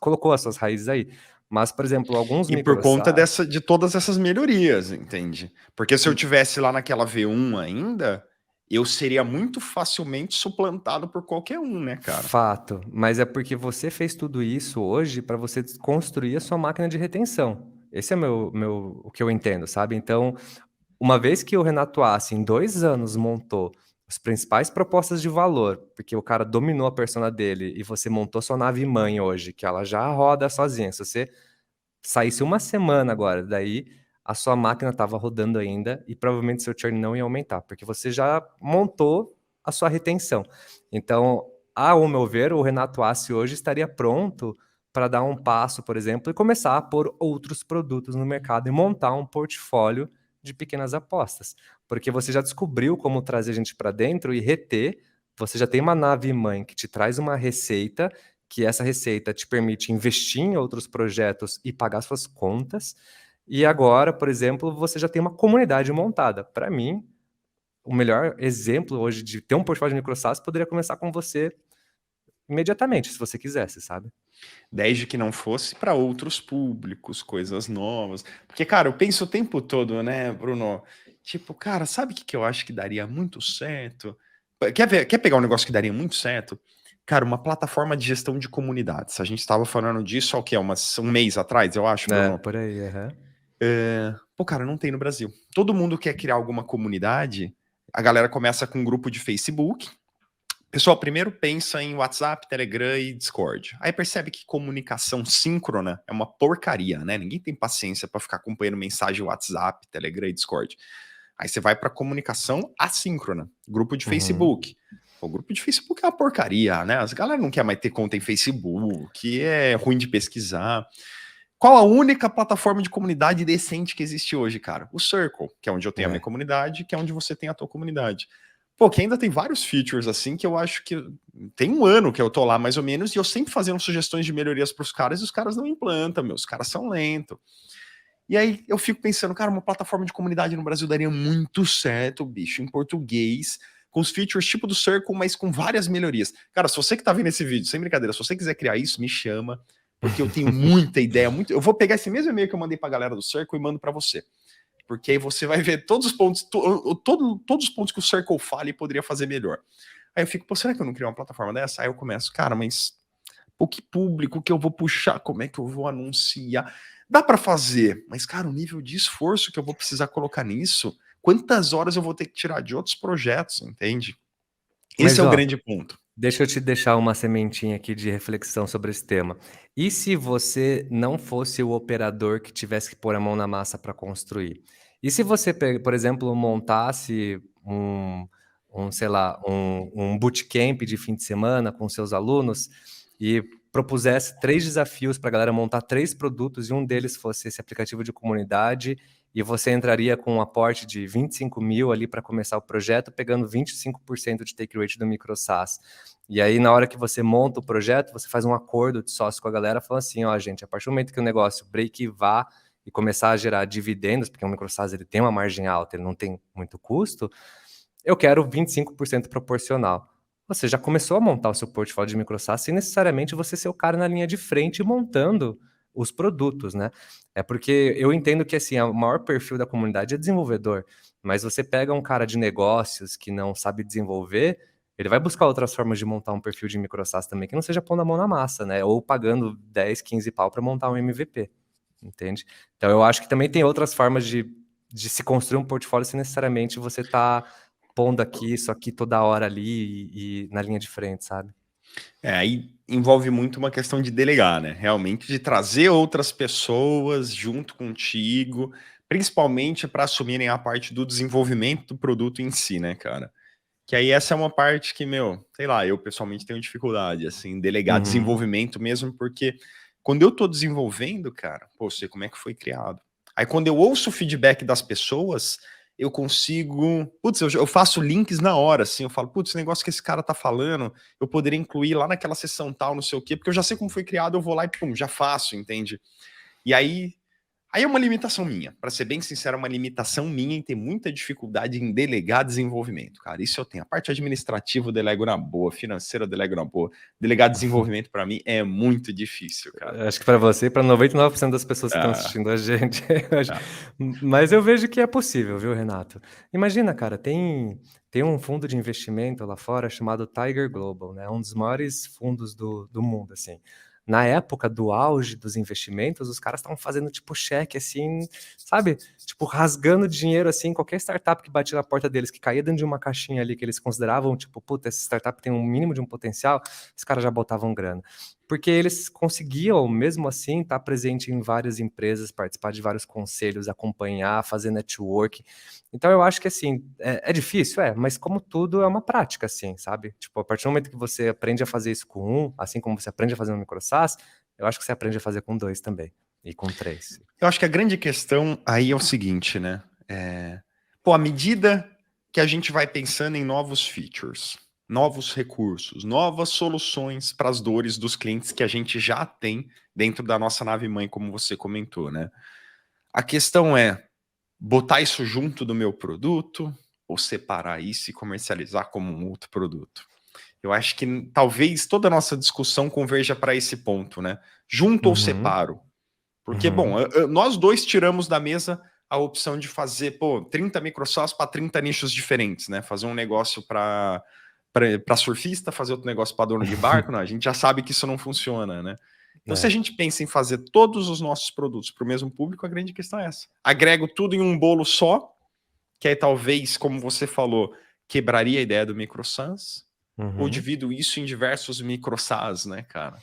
colocou as suas raízes aí. Mas, por exemplo, alguns
E por
micro
conta
SaaS,
de todas essas melhorias, entende? Porque se eu tivesse lá naquela V1 ainda, eu seria muito facilmente suplantado por qualquer um, né, cara?
fato, mas é porque você fez tudo isso hoje para você construir a sua máquina de retenção. Esse é o que eu entendo, sabe? Então, uma vez que o Renato Assi, em 2 anos, montou as principais propostas de valor, porque o cara dominou a persona dele e você montou sua nave mãe hoje, que ela já roda sozinha. Se você saísse uma semana agora, daí a sua máquina estava rodando ainda e provavelmente seu churn não ia aumentar, porque você já montou a sua retenção. Então, ao meu ver, o Renato Assi hoje estaria pronto para dar um passo, por exemplo, e começar a pôr outros produtos no mercado e montar um portfólio de pequenas apostas. Porque você já descobriu como trazer gente para dentro e reter, você já tem uma nave mãe que te traz uma receita que essa receita te permite investir em outros projetos e pagar suas contas. E agora, por exemplo, você já tem uma comunidade montada. Para mim, o melhor exemplo hoje de ter um portfólio de micro SaaS poderia começar com você imediatamente, se você quisesse, sabe?
Desde que não fosse para outros públicos, coisas novas. Porque, cara, eu penso o tempo todo, né, Bruno? Tipo, cara, sabe o que eu acho que daria muito certo? Quer pegar um negócio que daria muito certo? Cara, uma plataforma de gestão de comunidades. A gente estava falando disso há o quê? Um mês atrás, eu acho,
É,
Bruno.
por aí, aham.
Pô, cara, não tem no Brasil. Todo mundo quer criar alguma comunidade. A galera começa com um grupo de Facebook. Pessoal, primeiro pensa em WhatsApp, Telegram e Discord. Aí percebe que comunicação síncrona é uma porcaria, né? Ninguém tem paciência para ficar acompanhando mensagem WhatsApp, Telegram e Discord. Aí você vai para comunicação assíncrona, grupo de
Uhum.
Facebook. O grupo de Facebook é uma porcaria, né? As galera não quer mais ter conta em Facebook, é ruim de pesquisar. Qual a única plataforma de comunidade decente que existe hoje, cara? O Circle, que é onde eu tenho a minha
É.
comunidade, que é onde você tem a tua comunidade. Pô, que ainda tem vários features assim que eu acho que tem um ano que eu tô lá mais ou menos e eu sempre fazendo sugestões de melhorias para os caras e os caras não implantam, meus caras são lentos. E aí eu fico pensando, cara, uma plataforma de comunidade no Brasil daria muito certo, bicho, em português, com os features tipo do Circle, mas com várias melhorias. Cara, se você que tá vendo esse vídeo, sem brincadeira, se você quiser criar isso, me chama, porque eu tenho muita ideia, muito. Eu vou pegar esse mesmo e-mail que eu mandei pra galera do Circle e mando para você. Porque aí você vai ver todos os pontos, todos os pontos que o Circle fala e poderia fazer melhor. Aí eu fico, pô, será que eu não crio uma plataforma dessa? Aí eu começo, cara, mas pô, que público que eu vou puxar? Como é que eu vou anunciar? Dá para fazer, mas, cara, o nível de esforço que eu vou precisar colocar nisso, quantas horas eu vou ter que tirar de outros projetos, entende? Esse é
Mas,
o
ó,
grande ponto.
deixa eu te deixar uma sementinha aqui de reflexão sobre esse tema. E se você não fosse o operador que tivesse que pôr a mão na massa para construir? E se você, por exemplo, montasse sei lá, um bootcamp de fim de semana com seus alunos e propusesse 3 desafios para a galera montar 3 produtos e um deles fosse esse aplicativo de comunidade e você entraria com um aporte de 25 mil ali para começar o projeto, pegando 25% de take rate do micro SaaS. E aí, na hora que você monta o projeto, você faz um acordo de sócio com a galera, falando assim, ó, gente, a partir do momento que o negócio break vá e começar a gerar dividendos, porque o micro SaaS ele tem uma margem alta, ele não tem muito custo, eu quero 25% proporcional. Você já começou a montar o seu portfólio de micro SaaS sem necessariamente você ser o cara na linha de frente montando os produtos, né? É porque eu entendo que assim, o maior perfil da comunidade é desenvolvedor, mas você pega um cara de negócios que não sabe desenvolver, ele vai buscar outras formas de montar um perfil de micro SaaS também, que não seja pondo a mão na massa, né? Ou pagando 10, 15 pau para montar um MVP, entende? Então eu acho que também tem outras formas de se construir um portfólio sem necessariamente você tá pondo aqui, isso aqui toda hora ali e na linha de frente, sabe?
Aí envolve muito uma questão de delegar, né? Realmente de trazer outras pessoas junto contigo, principalmente para assumirem a parte do desenvolvimento do produto em si, né, cara? Que aí essa é uma parte que, meu, sei lá, eu pessoalmente tenho dificuldade, assim, delegar
Uhum.
desenvolvimento mesmo, porque quando eu tô desenvolvendo, cara, pô, eu sei como é que foi criado. Aí quando eu ouço o feedback das pessoas, eu consigo, putz, eu faço links na hora, assim, eu falo, putz, esse negócio que esse cara tá falando, eu poderia incluir lá naquela sessão tal, não sei o quê, porque eu já sei como foi criado, eu vou lá e pum, já faço, entende? E aí é uma limitação minha, para ser bem sincero, é uma limitação minha em ter muita dificuldade em delegar desenvolvimento, cara. Isso eu tenho. A parte administrativa eu delego na boa, financeira eu delego na boa. Delegar desenvolvimento para mim é muito difícil, cara.
Acho que para você e para 99% das pessoas que estão
Ah,
assistindo a gente, eu acho-
ah.
mas eu vejo que é possível, viu, Renato? Imagina, cara, tem um fundo de investimento lá fora chamado Tiger Global, né? Um dos maiores fundos do mundo, assim. Na época do auge dos investimentos, os caras estavam fazendo tipo cheque, assim, sabe? Tipo, rasgando dinheiro, assim, qualquer startup que batia na porta deles, que caía dentro de uma caixinha ali que eles consideravam, tipo, puta, essa startup tem um mínimo de um potencial, os caras já botavam grana. Porque eles conseguiam, mesmo assim, estar presente em várias empresas, participar de vários conselhos, acompanhar, fazer network. Então eu acho que assim, é difícil, mas como tudo é uma prática, assim, sabe? Tipo, a partir do momento que você aprende a fazer isso com um, assim como você aprende a fazer no microsas, eu acho que você aprende a fazer com dois também. E com três.
Eu acho que a grande questão aí é o seguinte, né? Pô, à medida que a gente vai pensando em novos features, novos recursos, novas soluções para as dores dos clientes que a gente já tem dentro da nossa nave mãe, como você comentou, né? A questão é botar isso junto do meu produto ou separar isso e comercializar como um outro produto. Eu acho que talvez toda a nossa discussão converja para esse ponto, né? Junto ou
Uhum,
separo? Porque, bom,
uhum.
nós dois tiramos da mesa a opção de fazer, pô, 30 microsócios para 30 nichos diferentes, né? Fazer um negócio para surfista, fazer outro negócio para dono de barco, não, a gente já sabe que isso não funciona, né? Então, se a
É.
gente pensa em fazer todos os nossos produtos para o mesmo público, a grande questão é essa. Agrego tudo em um bolo só, que aí talvez, como você falou, quebraria a ideia do microsans, ou
Uhum.
divido isso em diversos microsas, né, cara?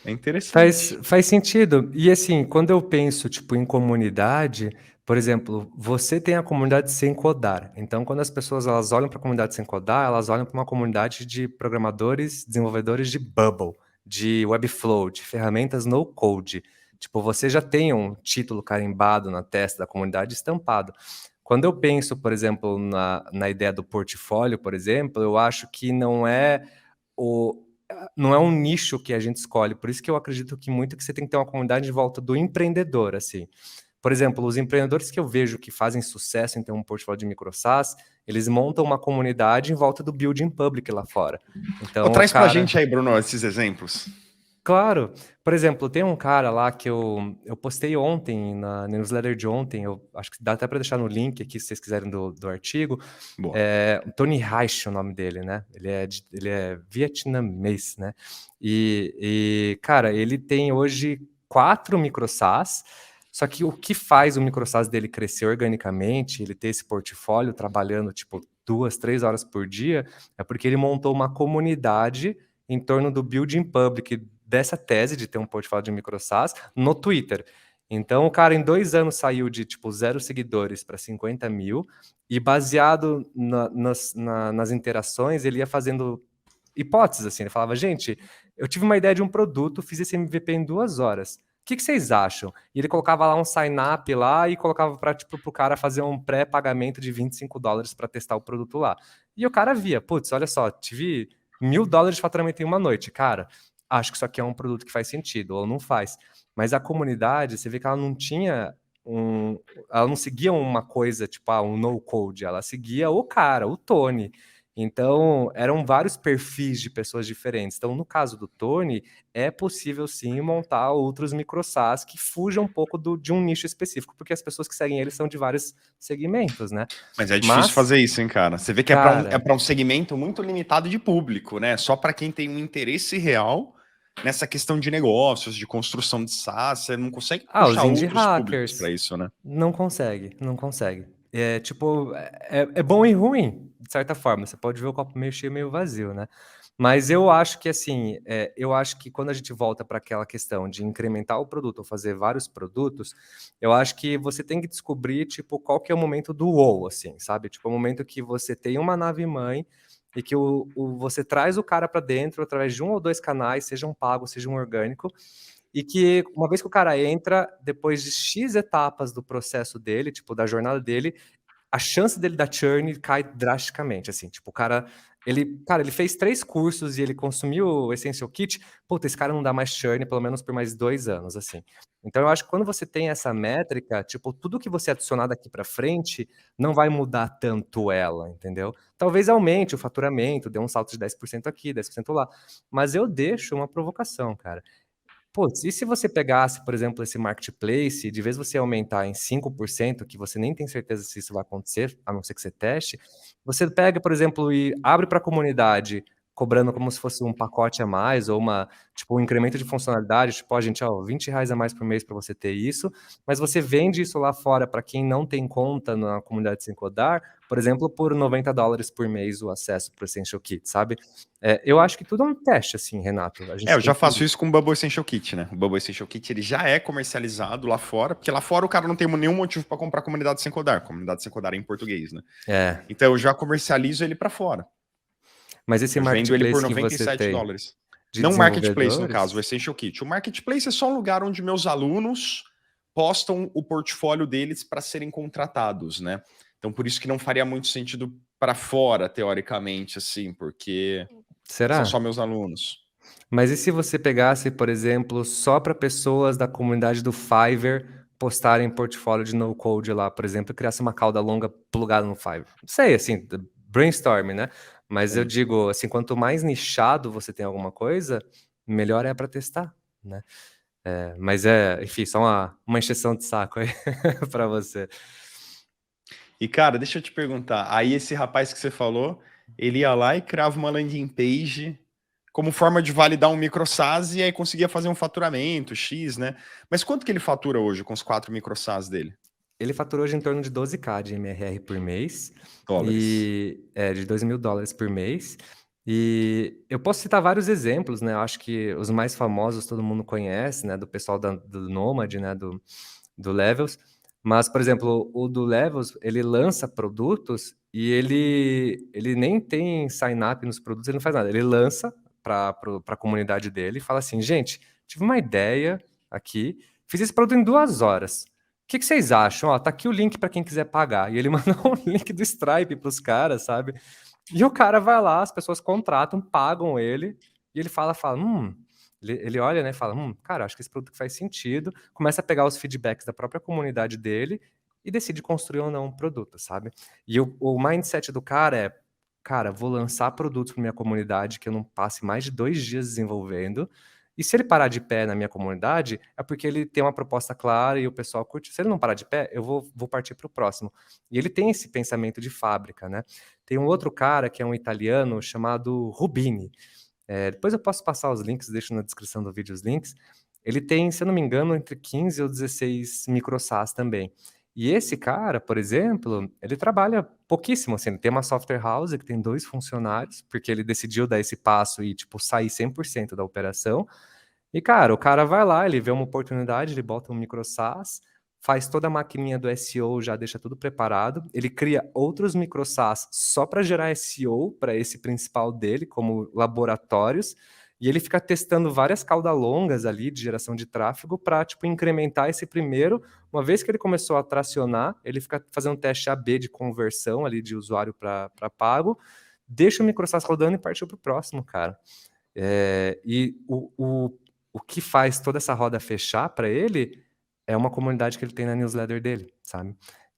É
Faz,
interessante.
faz sentido. E assim, quando eu penso, tipo, em comunidade, por exemplo, você tem a comunidade sem codar. Então, quando as pessoas elas olham para a comunidade sem codar, elas olham para uma comunidade de programadores, desenvolvedores de Bubble, de Webflow, de ferramentas no code. Tipo, você já tem um título carimbado na testa da comunidade estampado. Quando eu penso, por exemplo, na ideia do portfólio, por exemplo, eu acho que o, não é um nicho que a gente escolhe, por isso que eu acredito que muito que você tem que ter uma comunidade de volta do empreendedor, assim. Por exemplo, os empreendedores que eu vejo que fazem sucesso em ter um portfólio de micro SaaS, eles montam uma comunidade em volta do building public lá fora.
Ô,
Então, o
traz pra
cara,
gente aí, Bruno, esses exemplos.
claro. Por exemplo, tem um cara lá que eu postei ontem, na newsletter de ontem, eu acho que dá até para deixar no link aqui, se vocês quiserem, do artigo.
Boa.
Tony Reich é o nome dele, né? Ele é vietnamês, né? Cara, ele tem hoje 4 microsas, só que o que faz o microsas dele crescer organicamente, ele ter esse portfólio trabalhando, tipo, 2, 3 horas por dia, é porque ele montou uma comunidade em torno do building public dessa tese de ter um portfólio de microsas no Twitter. Então, o cara em 2 anos saiu de, tipo, 0 seguidores para 50 mil, e baseado nas interações, ele ia fazendo hipóteses, assim. Ele falava, gente, eu tive uma ideia de um produto, fiz esse MVP em 2 horas. O que vocês acham? E ele colocava lá um sign-up lá e colocava para tipo, o cara fazer um pré-pagamento de $25 para testar o produto lá. E o cara via, putz, olha só, tive $1.000 de faturamento em uma noite. Cara, acho que isso aqui é um produto que faz sentido, ou não faz. Mas a comunidade, você vê que ela não tinha ela não seguia uma coisa, tipo, um no-code, ela seguia o cara, o Tony. Então, eram vários perfis de pessoas diferentes. Então, no caso do Tony, é possível sim montar outros micro SaaS que fujam um pouco de um nicho específico, porque as pessoas que seguem ele são de vários segmentos, né?
Mas é difícil
Mas,
fazer isso, hein, cara? Você vê que
cara,
é para um segmento muito limitado de público, né? Só para quem tem um interesse real nessa questão de negócios, de construção de SaaS, você não consegue
os
puxar
indie
outros públicos
hackers
para isso, né?
não consegue, não consegue. É tipo, é bom e ruim, de certa forma. Você pode ver o copo meio cheio, meio vazio, né? Mas eu acho que assim, eu acho que quando a gente volta para aquela questão de incrementar o produto ou fazer vários produtos, eu acho que você tem que descobrir, tipo, qual que é o momento do wow, assim, sabe? Tipo, o momento que você tem uma nave mãe e que você traz o cara para dentro através de um ou dois canais, seja um pago, seja um orgânico, e que uma vez que o cara entra, depois de X etapas do processo dele, tipo, da jornada dele, a chance dele dar churn cai drasticamente, assim, tipo, o cara, ele fez 3 cursos e ele consumiu o Essential Kit, puta, esse cara não dá mais churn pelo menos por mais 2 anos, assim. Então eu acho que quando você tem essa métrica, tipo, tudo que você adicionar daqui para frente não vai mudar tanto ela, entendeu? Talvez aumente o faturamento, dê um salto de 10% aqui, 10% lá, mas eu deixo uma provocação, cara. Putz, e se você pegasse, por exemplo, esse marketplace, de vez você aumentar em 5%, que você nem tem certeza se isso vai acontecer, a não ser que você teste, você pega, por exemplo, e abre para a comunidade, cobrando como se fosse um pacote a mais, ou tipo, um incremento de funcionalidade, tipo, ó, gente, ó, R$ 20 a mais por mês para você ter isso, mas você vende isso lá fora para quem não tem conta na comunidade Sem Codar, por exemplo, por US$ 90 por mês o acesso para o Essential Kit, sabe? Eu acho que tudo é um teste, assim, Renato. A
É,
gente
eu
tem
já
que
faço isso com o Bubble Essential Kit, né? O Bubble Essential Kit ele já é comercializado lá fora, porque lá fora o cara não tem nenhum motivo para comprar a comunidade sem codar. Comunidade sem codar é em português, né?
É,
Então eu já comercializo ele para fora.
mas esse
Eu vendo ele por
marketplace que
noventa e
você
sete
tem
dólares.
de
Não marketplace, no caso, o
desenvolvedores,
Essential Kit. O marketplace é só um lugar onde meus alunos postam o portfólio deles para serem contratados, né? Então por isso que não faria muito sentido para fora, teoricamente, assim, porque são
será?
só meus alunos.
Mas e se você pegasse, por exemplo, só para pessoas da comunidade do Fiverr postarem portfólio de no-code lá, por exemplo, e criasse uma cauda longa plugada no Fiverr? Não sei, assim, brainstorm, né? Mas eu
Sim.
digo, assim, quanto mais nichado você tem alguma coisa, melhor é para testar, né? Mas enfim, só uma encheção de saco aí para você.
E, cara, deixa eu te perguntar. Aí, esse rapaz que você falou, ele ia lá e criava uma landing page como forma de validar um micro SaaS e aí conseguia fazer um faturamento X, né? Mas quanto que ele fatura hoje com os 4 micro SaaS dele?
Ele faturou hoje em torno de 12K de MRR por mês,
Dólares.
e de US$ 2.000 por mês. E eu posso citar vários exemplos, né? Eu acho que os mais famosos todo mundo conhece, né? Do pessoal do Nomad, né? Do Levels. Mas, por exemplo, o do Levels, ele lança produtos e ele nem tem sign-up nos produtos, ele não faz nada. Ele lança para a comunidade dele e fala assim, gente, tive uma ideia aqui, fiz esse produto em 2 horas. O que vocês acham? Ó, tá aqui o link para quem quiser pagar. E ele mandou um link do Stripe para os caras, sabe? E o cara vai lá, as pessoas contratam, pagam ele, e ele fala, ele olha, né, e fala, cara, acho que esse produto faz sentido, começa a pegar os feedbacks da própria comunidade dele e decide construir ou não um produto, sabe? E o mindset do cara é, cara, vou lançar produtos para minha comunidade que eu não passe mais de 2 dias desenvolvendo, e se ele parar de pé na minha comunidade, é porque ele tem uma proposta clara e o pessoal curte. Se ele não parar de pé, eu vou partir para o próximo. E ele tem esse pensamento de fábrica, né? Tem um outro cara que é um italiano chamado Rubini. Depois eu posso passar os links, deixo na descrição do vídeo os links. Ele tem, se eu não me engano, entre 15 ou 16 microsas também. E esse cara, por exemplo, ele trabalha pouquíssimo, assim, ele tem uma software house que tem 2 funcionários, porque ele decidiu dar esse passo e, tipo, sair 100% da operação. E, cara, o cara vai lá, ele vê uma oportunidade, ele bota um micro SaaS, faz toda a maquininha do SEO, já deixa tudo preparado. Ele cria outros micro SaaS só para gerar SEO para esse principal dele, como laboratórios. E ele fica testando várias caudalongas ali de geração de tráfego para, tipo, incrementar esse primeiro. Uma vez que ele começou a tracionar, ele fica fazendo um teste AB de conversão ali de usuário para pago, deixa o micro SaaS rodando e partiu para o próximo, cara. E o que faz toda essa roda fechar para ele é uma comunidade que ele tem na newsletter dele, sabe?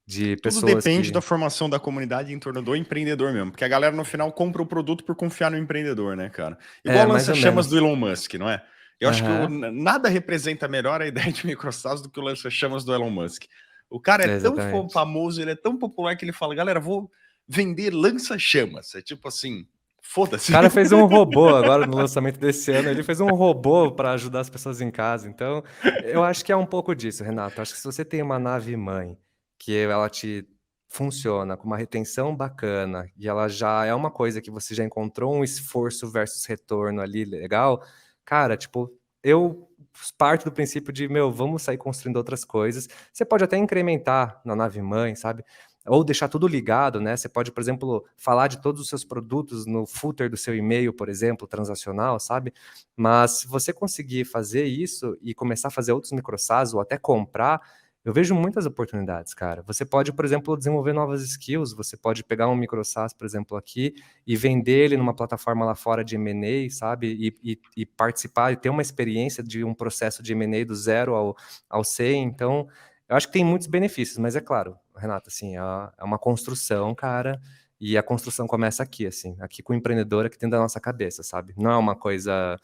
De
Tudo
pessoas
depende
que...
da formação da comunidade em torno do empreendedor mesmo, porque a galera no final compra o produto por confiar no empreendedor, né, cara? Igual
É,
o
mais ou
lança-chamas do
menos.
Elon Musk, não é? Eu acho que
Aham,
nada representa melhor a ideia de microSaaS do que o lança-chamas do Elon Musk. O cara é tão
exatamente.
famoso, ele é tão popular que ele fala, galera, vou vender lança-chamas. É tipo assim,
O
foda-se.
cara fez um robô agora no lançamento desse ano, ele fez um robô para ajudar as pessoas em casa. Então, eu acho que é um pouco disso, Renato. Acho que se você tem uma nave mãe que ela te funciona com uma retenção bacana e ela já é uma coisa que você já encontrou um esforço versus retorno ali legal, cara, tipo, eu parto do princípio de, meu, vamos sair construindo outras coisas. Você pode até incrementar na nave mãe, sabe? Ou deixar tudo ligado, né? Você pode, por exemplo, falar de todos os seus produtos no footer do seu e-mail, por exemplo, transacional, sabe? Mas se você conseguir fazer isso e começar a fazer outros microsas ou até comprar, eu vejo muitas oportunidades, cara. Você pode, por exemplo, desenvolver novas skills, você pode pegar um microsas, por exemplo, aqui e vender ele numa plataforma lá fora de M&A, sabe? E participar e ter uma experiência de um processo de M&A do zero ao 100. Então, eu acho que tem muitos benefícios, mas é claro, Renato, assim, é uma construção, cara, e a construção começa aqui, assim, aqui com o empreendedor aqui dentro da nossa cabeça, sabe? Não é uma coisa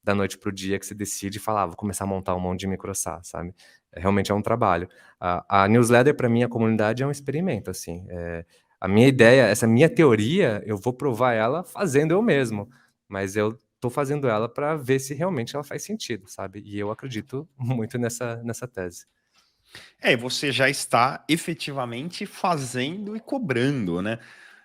da noite pro dia que você decide e fala, vou começar a montar um monte de microsas, sabe? Realmente é um trabalho. A newsletter, para mim, a comunidade é um experimento, assim. A minha ideia, essa minha teoria, eu vou provar ela fazendo eu mesmo, mas eu tô fazendo ela para ver se realmente ela faz sentido, sabe? E eu acredito muito nessa tese.
É, você já está efetivamente fazendo e cobrando, né?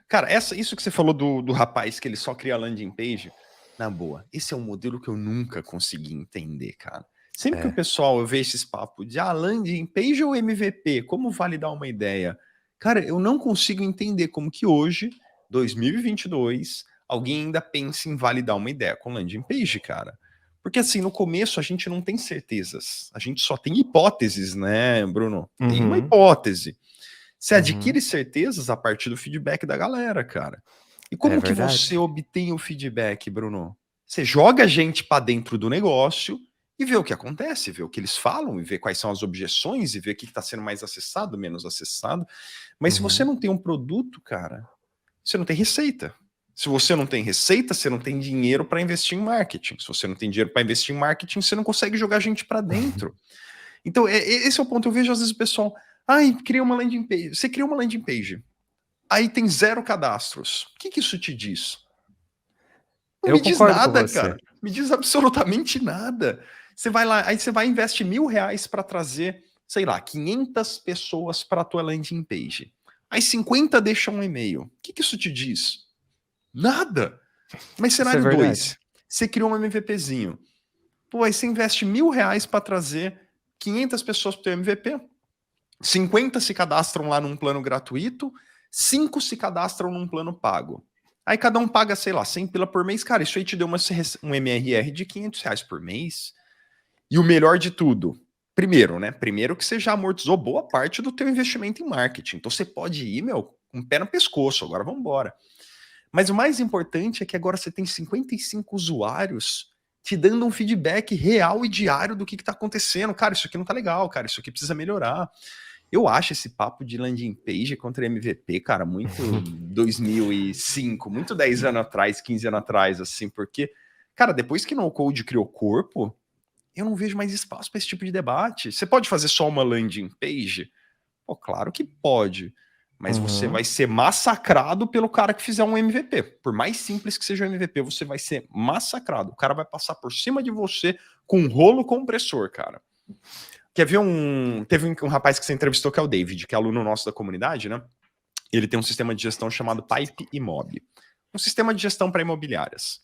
Cara, isso que você falou do rapaz que ele só cria landing page, na boa, esse é um modelo que eu nunca consegui entender, cara. Sempre que o
É,
pessoal eu vejo esses papos de landing page ou MVP, como validar uma ideia? Cara, eu não consigo entender como que hoje, 2022, alguém ainda pensa em validar uma ideia com landing page, cara. Porque assim, no começo a gente não tem certezas, a gente só tem hipóteses, né, Bruno? Tem uma
uhum,
hipótese. Você
uhum.
adquire certezas a partir do feedback da galera, cara. E
É
como que você
verdade.
obtém o feedback, Bruno? Você joga a gente para dentro do negócio e vê o que acontece, vê o que eles falam, e vê quais são as objeções, e vê o que está sendo mais acessado, menos acessado. Mas se você
Uhum,
não tem um produto, cara, você não tem receita. Se você não tem receita, você não tem dinheiro para investir em marketing. Se você não tem dinheiro para investir em marketing, você não consegue jogar a gente para dentro. Então, esse é o ponto. Eu vejo às vezes o pessoal, ai, cria uma landing page. Você cria uma landing page. Aí tem 0 cadastros. O que isso te diz? Não
eu
me diz
concordo com
nada,
você.
cara. Me diz absolutamente nada. Você vai lá, aí você vai investir R$ 1.000 para trazer, sei lá, 500 pessoas para a tua landing page. Aí 50 deixam um e-mail. O que isso te diz? Nada. Mas
Isso é
cenário 2,
verdade.
você criou um MVPzinho. Pô, aí você investe R$ 1.000 para trazer 500 pessoas para o teu MVP. 50 se cadastram lá num plano gratuito, 5 se cadastram num plano pago. Aí cada um paga, sei lá, 100 pila por mês. Cara, isso aí te deu um MRR de R$ 500 por mês. E o melhor de tudo, primeiro, né? Primeiro que você já amortizou boa parte do teu investimento em marketing. Então você pode ir, meu, com o pé no pescoço. Agora vamos embora. Mas o mais importante é que agora você tem 55 usuários te dando um feedback real e diário do que está acontecendo. Cara, isso aqui não tá legal, cara, isso aqui precisa melhorar. Eu acho esse papo de landing page contra MVP, cara, muito 2005, muito 10 anos atrás, 15 anos atrás, assim, porque, cara, depois que no code criou corpo, eu não vejo mais espaço para esse tipo de debate. Você pode fazer só uma landing page? Pô, claro que pode, mas você
Uhum.
vai ser massacrado pelo cara que fizer um MVP. Por mais simples que seja o MVP, você vai ser massacrado. O cara vai passar por cima de você com um rolo compressor, cara. Quer ver Teve um rapaz que você entrevistou que é o David, que é aluno nosso da comunidade, né? Ele tem um sistema de gestão chamado Pipe Imob. Um sistema de gestão para imobiliárias.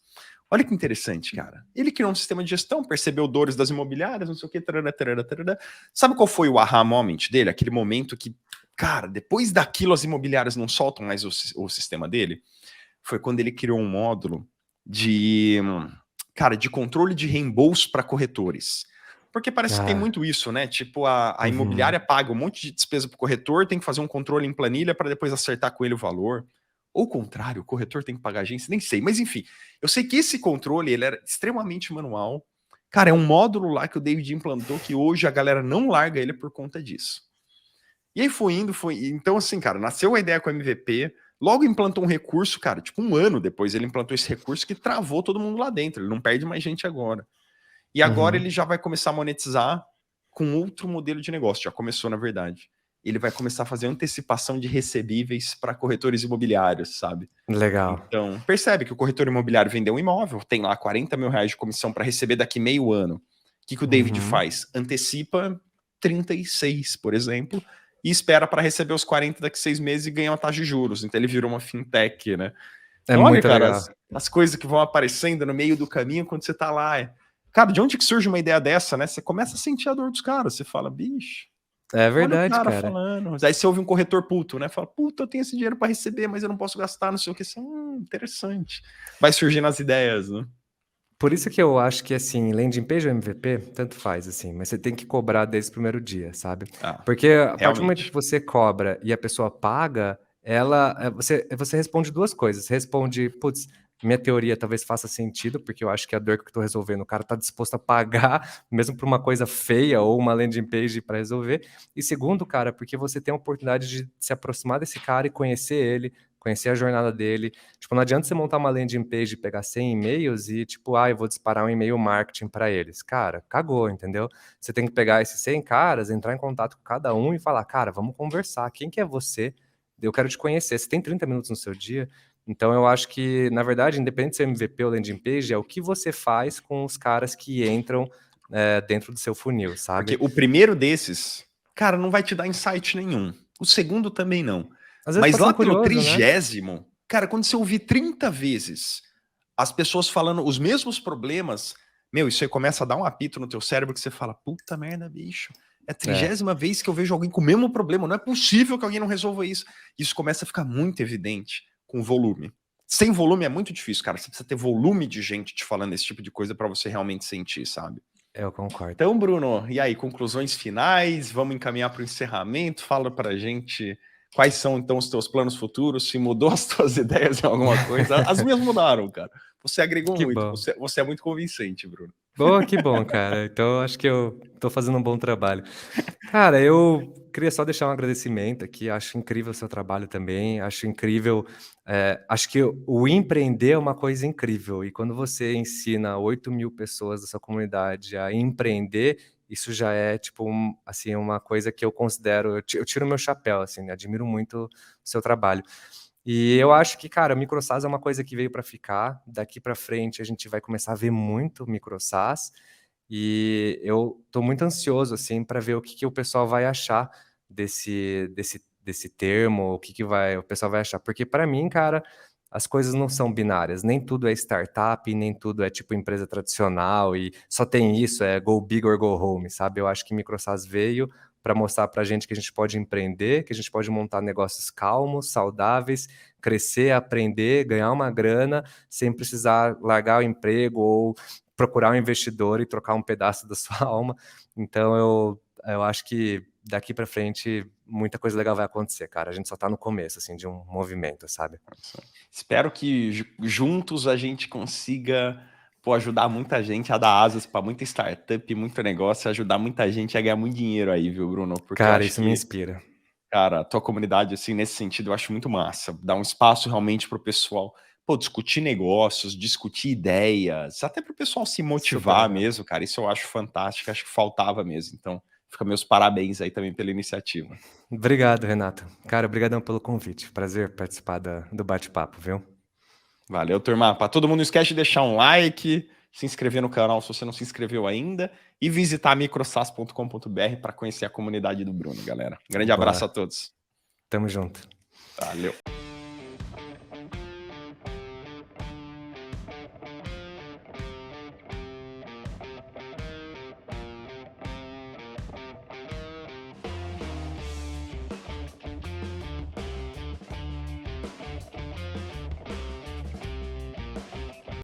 Olha que interessante, cara. Ele criou um sistema de gestão, percebeu dores das imobiliárias, não sei o que, tarará, tarará, tarará. Sabe qual foi o aha moment dele? Aquele momento que, cara, depois daquilo as imobiliárias não soltam mais o sistema dele? Foi quando ele criou um módulo de, cara, de controle de reembolso para corretores. Porque parece que tem
Ah,
muito isso, né? Tipo, a
uhum.
imobiliária paga um monte de despesa para o corretor, tem que fazer um controle em planilha para depois acertar com ele o valor. Ou o contrário, o corretor tem que pagar a agência, nem sei. Mas enfim, eu sei que esse controle ele era extremamente manual. Cara, é um módulo lá que o David implantou que hoje a galera não larga ele por conta disso. E aí foi indo, foi. Então, assim, cara, nasceu a ideia com o MVP, logo implantou um recurso, cara, tipo um ano depois ele implantou esse recurso que travou todo mundo lá dentro. Ele não perde mais gente agora. E agora ele já vai começar a monetizar com outro modelo de negócio. Já começou, na verdade. Ele vai começar a fazer antecipação de recebíveis para corretores imobiliários, sabe?
Legal.
Então, percebe que o corretor imobiliário vendeu um imóvel, tem lá 40 mil reais de comissão para receber daqui meio ano. O que o David faz? Antecipa 36, por exemplo, e espera para receber os 40 daqui 6 meses e ganha uma taxa de juros. Então ele virou uma fintech, né?
É
Então, olha,
muito
cara,
legal.
as coisas que vão aparecendo no meio do caminho quando você tá lá. Cara, de onde que surge uma ideia dessa, né? Você começa a sentir a dor dos caras. Você fala, bicho,
É
olha o
verdade,
cara
cara.
falando. Aí você ouve um corretor puto, né? Fala, puta, eu tenho esse dinheiro para receber, mas eu não posso gastar, não sei o que. Interessante. Vai surgindo as ideias, né?
Por isso que eu acho que, assim, landing page ou MVP, tanto faz, assim, mas você tem que cobrar desde o primeiro dia, sabe?
Ah,
Porque a partir do momento que
realmente.
você cobra e a pessoa paga, você responde duas coisas. Você responde, putz, minha teoria talvez faça sentido, porque eu acho que a dor que eu estou resolvendo, o cara está disposto a pagar, mesmo por uma coisa feia ou uma landing page para resolver. E segundo, cara, porque você tem a oportunidade de se aproximar desse cara e conhecer ele, conhecer a jornada dele. Tipo, não adianta você montar uma landing page e pegar 100 e-mails e, tipo, eu vou disparar um e-mail marketing para eles. Cara, cagou, entendeu? Você tem que pegar esses 100 caras, entrar em contato com cada um e falar, cara, vamos conversar. Quem que é você? Eu quero te conhecer. Você tem 30 minutos no seu dia? Então, eu acho que, na verdade, independente de ser MVP ou landing page, é o que você faz com os caras que entram dentro do seu funil,
Porque
sabe?
o primeiro desses, cara, não vai te dar insight nenhum. O segundo também não.
Às vezes
Mas
pode ser
lá
um
pelo
curioso, né?
30º, cara, quando você ouvir 30 vezes as pessoas falando os mesmos problemas, meu, isso aí começa a dar um apito no teu cérebro que você fala, puta merda, bicho. É a 30ª vez que eu vejo alguém com o mesmo problema. Não é possível que alguém não resolva isso. Isso começa a ficar muito evidente com volume. Sem volume é muito difícil, cara. Você precisa ter volume de gente te falando esse tipo de coisa para você realmente sentir, sabe?
Eu concordo.
Então, Bruno, e aí, conclusões finais? Vamos encaminhar para o encerramento? Fala pra gente quais são, então, os teus planos futuros, se mudou as tuas ideias em alguma coisa. As minhas mudaram, cara. Você agregou
Que
muito,
bom.
você é muito convincente, Bruno.
Boa, que bom, cara. Então, eu acho que eu tô fazendo um bom trabalho. Cara, eu queria só deixar um agradecimento aqui. Acho incrível o seu trabalho também. Acho incrível. Acho que o empreender é uma coisa incrível. E quando você ensina 8.000 pessoas da sua comunidade a empreender, isso já é, tipo, assim, uma coisa que eu considero. Eu tiro meu chapéu, assim, admiro muito o seu trabalho. E eu acho que, cara, o microsas é uma coisa que veio para ficar. Daqui para frente a gente vai começar a ver muito microsas. E eu tô muito ansioso, assim, para ver o que o pessoal vai achar desse termo, o pessoal vai achar. Porque para mim, cara, as coisas não são binárias. Nem tudo é startup, nem tudo é tipo empresa tradicional e só tem isso, é go big or go home, sabe? Eu acho que microsas veio para mostrar para a gente que a gente pode empreender, que a gente pode montar negócios calmos, saudáveis, crescer, aprender, ganhar uma grana, sem precisar largar o emprego ou procurar um investidor e trocar um pedaço da sua alma. Então, eu acho que daqui para frente muita coisa legal vai acontecer, cara. A gente só tá no começo, assim, de um movimento, sabe?
Espero que juntos a gente consiga ajudar muita gente a dar asas para muita startup, muito negócio, ajudar muita gente a ganhar muito dinheiro aí, viu, Bruno? Porque eu
Cara,
acho
isso me
que,
inspira.
cara, a tua comunidade, assim, nesse sentido, eu acho muito massa. Dar um espaço realmente pro pessoal, discutir negócios, discutir ideias, até pro pessoal se
Super
motivar
legal.
mesmo, cara. Isso eu acho fantástico, acho que faltava mesmo. Então, fica meus parabéns aí também pela iniciativa.
Obrigado, Renato. Cara, obrigadão pelo convite. Prazer participar do bate-papo, viu?
Valeu, turma. Para todo mundo, não esquece de deixar um like, se inscrever no canal se você não se inscreveu ainda e visitar microsas.com.br para conhecer a comunidade do Bruno, galera. Grande abraço a
Boa.
todos.
Tamo junto.
Valeu.